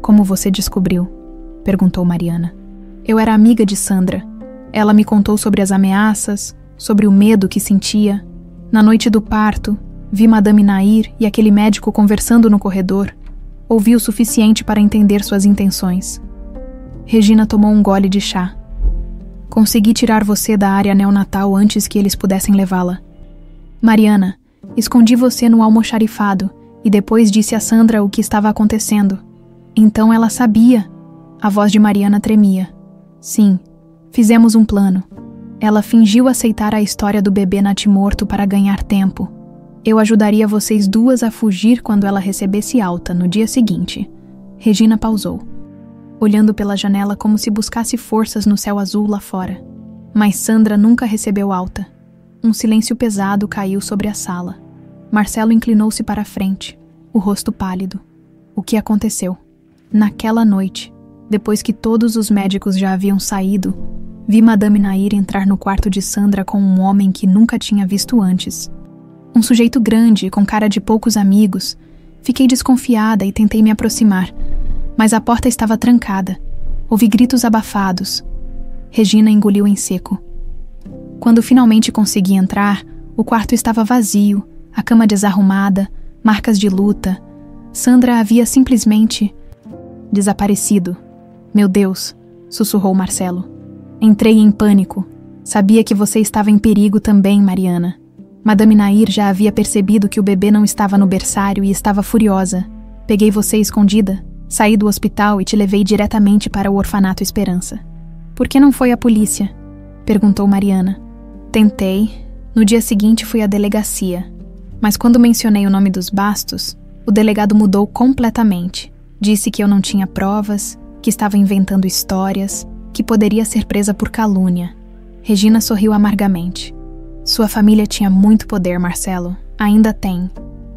Como você descobriu? Perguntou Mariana. Eu era amiga de Sandra. Ela me contou sobre as ameaças, sobre o medo que sentia. Na noite do parto, vi Madame Nair e aquele médico conversando no corredor. Ouvi o suficiente para entender suas intenções. Regina tomou um gole de chá. Consegui tirar você da área neonatal antes que eles pudessem levá-la. Mariana, escondi você no almoxarifado e depois disse a Sandra o que estava acontecendo. Então ela sabia. A voz de Mariana tremia. Sim, fizemos um plano. Ela fingiu aceitar a história do bebê natimorto para ganhar tempo. Eu ajudaria vocês duas a fugir quando ela recebesse alta no dia seguinte. Regina pausou, olhando pela janela como se buscasse forças no céu azul lá fora. Mas Sandra nunca recebeu alta. Um silêncio pesado caiu sobre a sala. Marcelo inclinou-se para a frente, o rosto pálido. O que aconteceu? Naquela noite, depois que todos os médicos já haviam saído, vi Madame Nair entrar no quarto de Sandra com um homem que nunca tinha visto antes. Um sujeito grande, com cara de poucos amigos. Fiquei desconfiada e tentei me aproximar, mas a porta estava trancada. Ouvi gritos abafados. Regina engoliu em seco. Quando finalmente consegui entrar, o quarto estava vazio, a cama desarrumada, marcas de luta. Sandra havia simplesmente desaparecido. Meu Deus, sussurrou Marcelo. Entrei em pânico. Sabia que você estava em perigo também, Mariana. Madame Nair já havia percebido que o bebê não estava no berçário e estava furiosa. Peguei você escondida, saí do hospital e te levei diretamente para o orfanato Esperança. Por que não foi à polícia? Perguntou Mariana. Tentei. No dia seguinte fui à delegacia. Mas quando mencionei o nome dos Bastos, o delegado mudou completamente. Disse que eu não tinha provas, que estava inventando histórias, que poderia ser presa por calúnia. Regina sorriu amargamente. Sua família tinha muito poder, Marcelo. Ainda tem.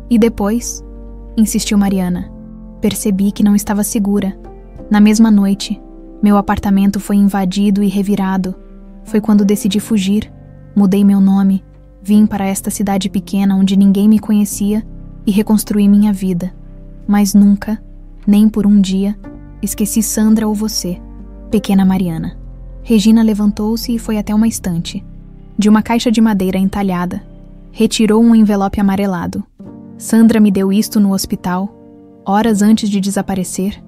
E depois? Insistiu Mariana. Percebi que não estava segura. Na mesma noite, meu apartamento foi invadido e revirado. Foi quando decidi fugir. Mudei meu nome. Vim para esta cidade pequena onde ninguém me conhecia e reconstruí minha vida. Mas nunca, nem por um dia, esqueci Sandra ou você, pequena Mariana. Regina levantou-se e foi até uma estante. De uma caixa de madeira entalhada, retirou um envelope amarelado. Sandra me deu isto no hospital, horas antes de desaparecer.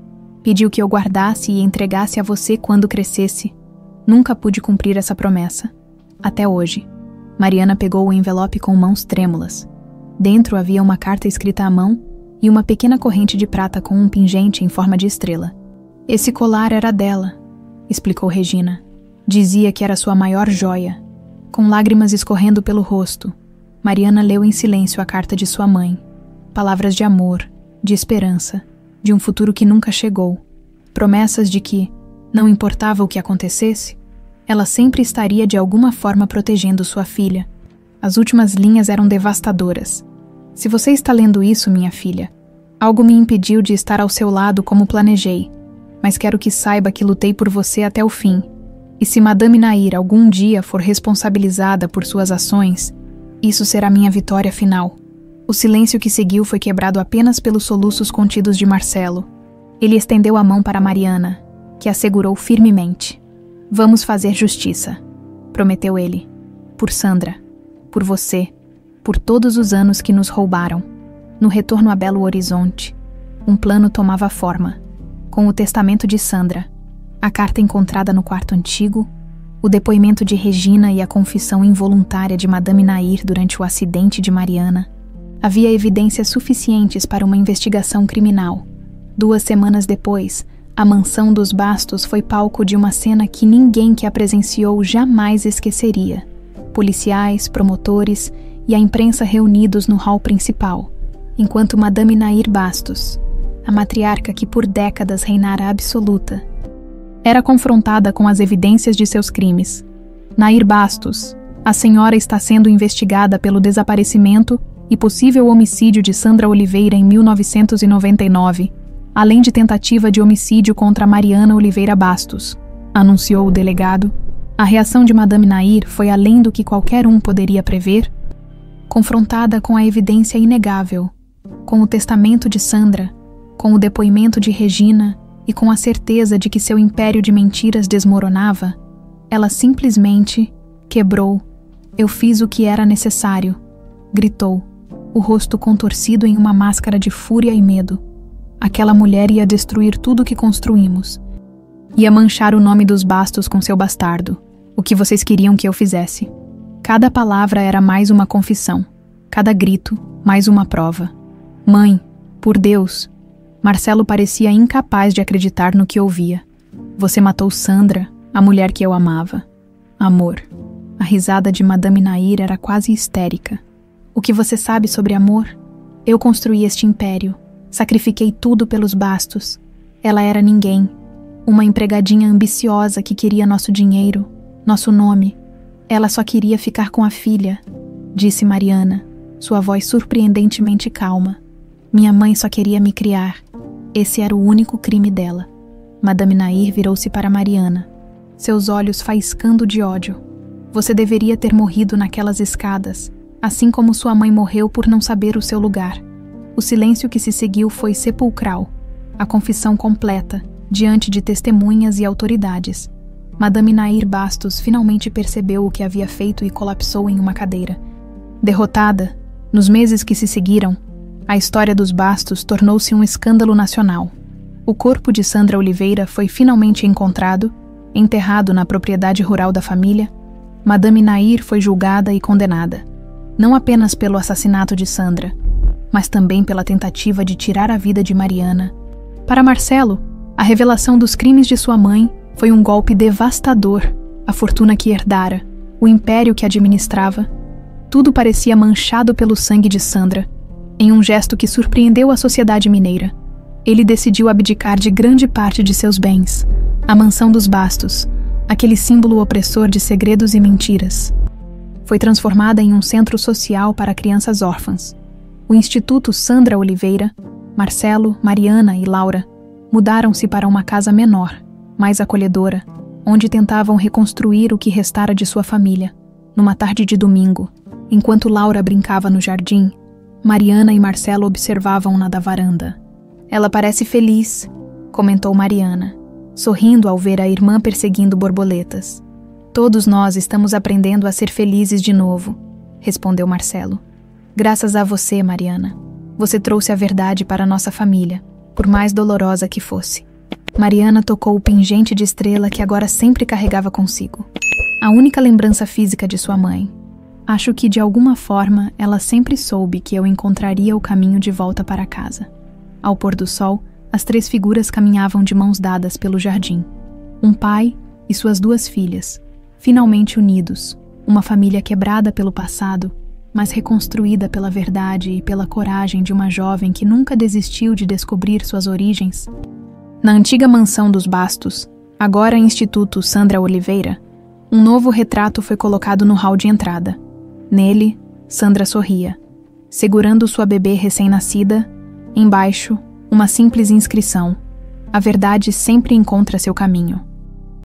Pediu que eu guardasse e entregasse a você quando crescesse. Nunca pude cumprir essa promessa. Até hoje. Mariana pegou o envelope com mãos trêmulas. Dentro havia uma carta escrita à mão e uma pequena corrente de prata com um pingente em forma de estrela. Esse colar era dela, explicou Regina. Dizia que era sua maior joia. Com lágrimas escorrendo pelo rosto, Mariana leu em silêncio a carta de sua mãe. Palavras de amor, de esperança, de um futuro que nunca chegou. Promessas de que, não importava o que acontecesse, ela sempre estaria de alguma forma protegendo sua filha. As últimas linhas eram devastadoras. Se você está lendo isso, minha filha, algo me impediu de estar ao seu lado como planejei, mas quero que saiba que lutei por você até o fim. E se Madame Nair algum dia for responsabilizada por suas ações, isso será minha vitória final. O silêncio que seguiu foi quebrado apenas pelos soluços contidos de Marcelo. Ele estendeu a mão para Mariana, que a segurou firmemente. Vamos fazer justiça, prometeu ele. Por Sandra, por você, por todos os anos que nos roubaram. No retorno a Belo Horizonte, um plano tomava forma, com o testamento de Sandra, a carta encontrada no quarto antigo, o depoimento de Regina e a confissão involuntária de Madame Nair durante o acidente de Mariana. Havia evidências suficientes para uma investigação criminal. 2 semanas depois, a mansão dos Bastos foi palco de uma cena que ninguém que a presenciou jamais esqueceria. Policiais, promotores e a imprensa reunidos no hall principal, enquanto Madame Nair Bastos, a matriarca que por décadas reinara absoluta, era confrontada com as evidências de seus crimes. Nair Bastos, a senhora está sendo investigada pelo desaparecimento e possível homicídio de Sandra Oliveira em 1999, além de tentativa de homicídio contra Mariana Oliveira Bastos, anunciou o delegado, A reação de Madame Nahir foi além do que qualquer um poderia prever. Confrontada com a evidência inegável, com o testamento de Sandra, com o depoimento de Regina e com a certeza de que seu império de mentiras desmoronava, ela simplesmente quebrou. Eu fiz o que era necessário, gritou, o rosto contorcido em uma máscara de fúria e medo. Aquela mulher ia destruir tudo o que construímos. Ia manchar o nome dos Bastos com seu bastardo. O que vocês queriam que eu fizesse? Cada palavra era mais uma confissão. Cada grito, mais uma prova. Mãe, por Deus! Marcelo parecia incapaz de acreditar no que ouvia. Você matou Sandra, a mulher que eu amava. Amor. A risada de Madame Nahir era quase histérica. O que você sabe sobre amor? Eu construí este império. Sacrifiquei tudo pelos Bastos. Ela era ninguém. Uma empregadinha ambiciosa que queria nosso dinheiro, nosso nome. Ela só queria ficar com a filha, disse Mariana, sua voz surpreendentemente calma. Minha mãe só queria me criar. Esse era o único crime dela. Madame Nahir virou-se para Mariana, seus olhos faiscando de ódio. Você deveria ter morrido naquelas escadas, assim como sua mãe morreu por não saber o seu lugar. O silêncio que se seguiu foi sepulcral, a confissão completa, diante de testemunhas e autoridades. Madame Nahir Bastos finalmente percebeu o que havia feito e colapsou em uma cadeira. Derrotada, nos meses que se seguiram, a história dos Bastos tornou-se um escândalo nacional. O corpo de Sandra Oliveira foi finalmente encontrado, enterrado na propriedade rural da família. Madame Nahir foi julgada e condenada, não apenas pelo assassinato de Sandra, mas também pela tentativa de tirar a vida de Mariana. Para Marcelo, a revelação dos crimes de sua mãe foi um golpe devastador. A fortuna que herdara, o império que administrava, tudo parecia manchado pelo sangue de Sandra. Em um gesto que surpreendeu a sociedade mineira, ele decidiu abdicar de grande parte de seus bens. A mansão dos Bastos, aquele símbolo opressor de segredos e mentiras, foi transformada em um centro social para crianças órfãs. O Instituto Sandra Oliveira, Marcelo, Mariana e Laura mudaram-se para uma casa menor, mais acolhedora, onde tentavam reconstruir o que restara de sua família. Numa tarde de domingo, enquanto Laura brincava no jardim, Mariana e Marcelo observavam-na da varanda. Ela parece feliz, comentou Mariana, sorrindo ao ver a irmã perseguindo borboletas. Todos nós estamos aprendendo a ser felizes de novo, respondeu Marcelo. Graças a você, Mariana. Você trouxe a verdade para nossa família, por mais dolorosa que fosse. Mariana tocou o pingente de estrela que agora sempre carregava consigo. A única lembrança física de sua mãe. Acho que, de alguma forma, ela sempre soube que eu encontraria o caminho de volta para casa. Ao pôr do sol, as 3 figuras caminhavam de mãos dadas pelo jardim. Um pai e suas 2 filhas, finalmente unidos, uma família quebrada pelo passado, mas reconstruída pela verdade e pela coragem de uma jovem que nunca desistiu de descobrir suas origens. Na antiga mansão dos Bastos, agora Instituto Sandra Oliveira, um novo retrato foi colocado no hall de entrada. Nele, Sandra sorria, segurando sua bebê recém-nascida. Embaixo, uma simples inscrição: a verdade sempre encontra seu caminho.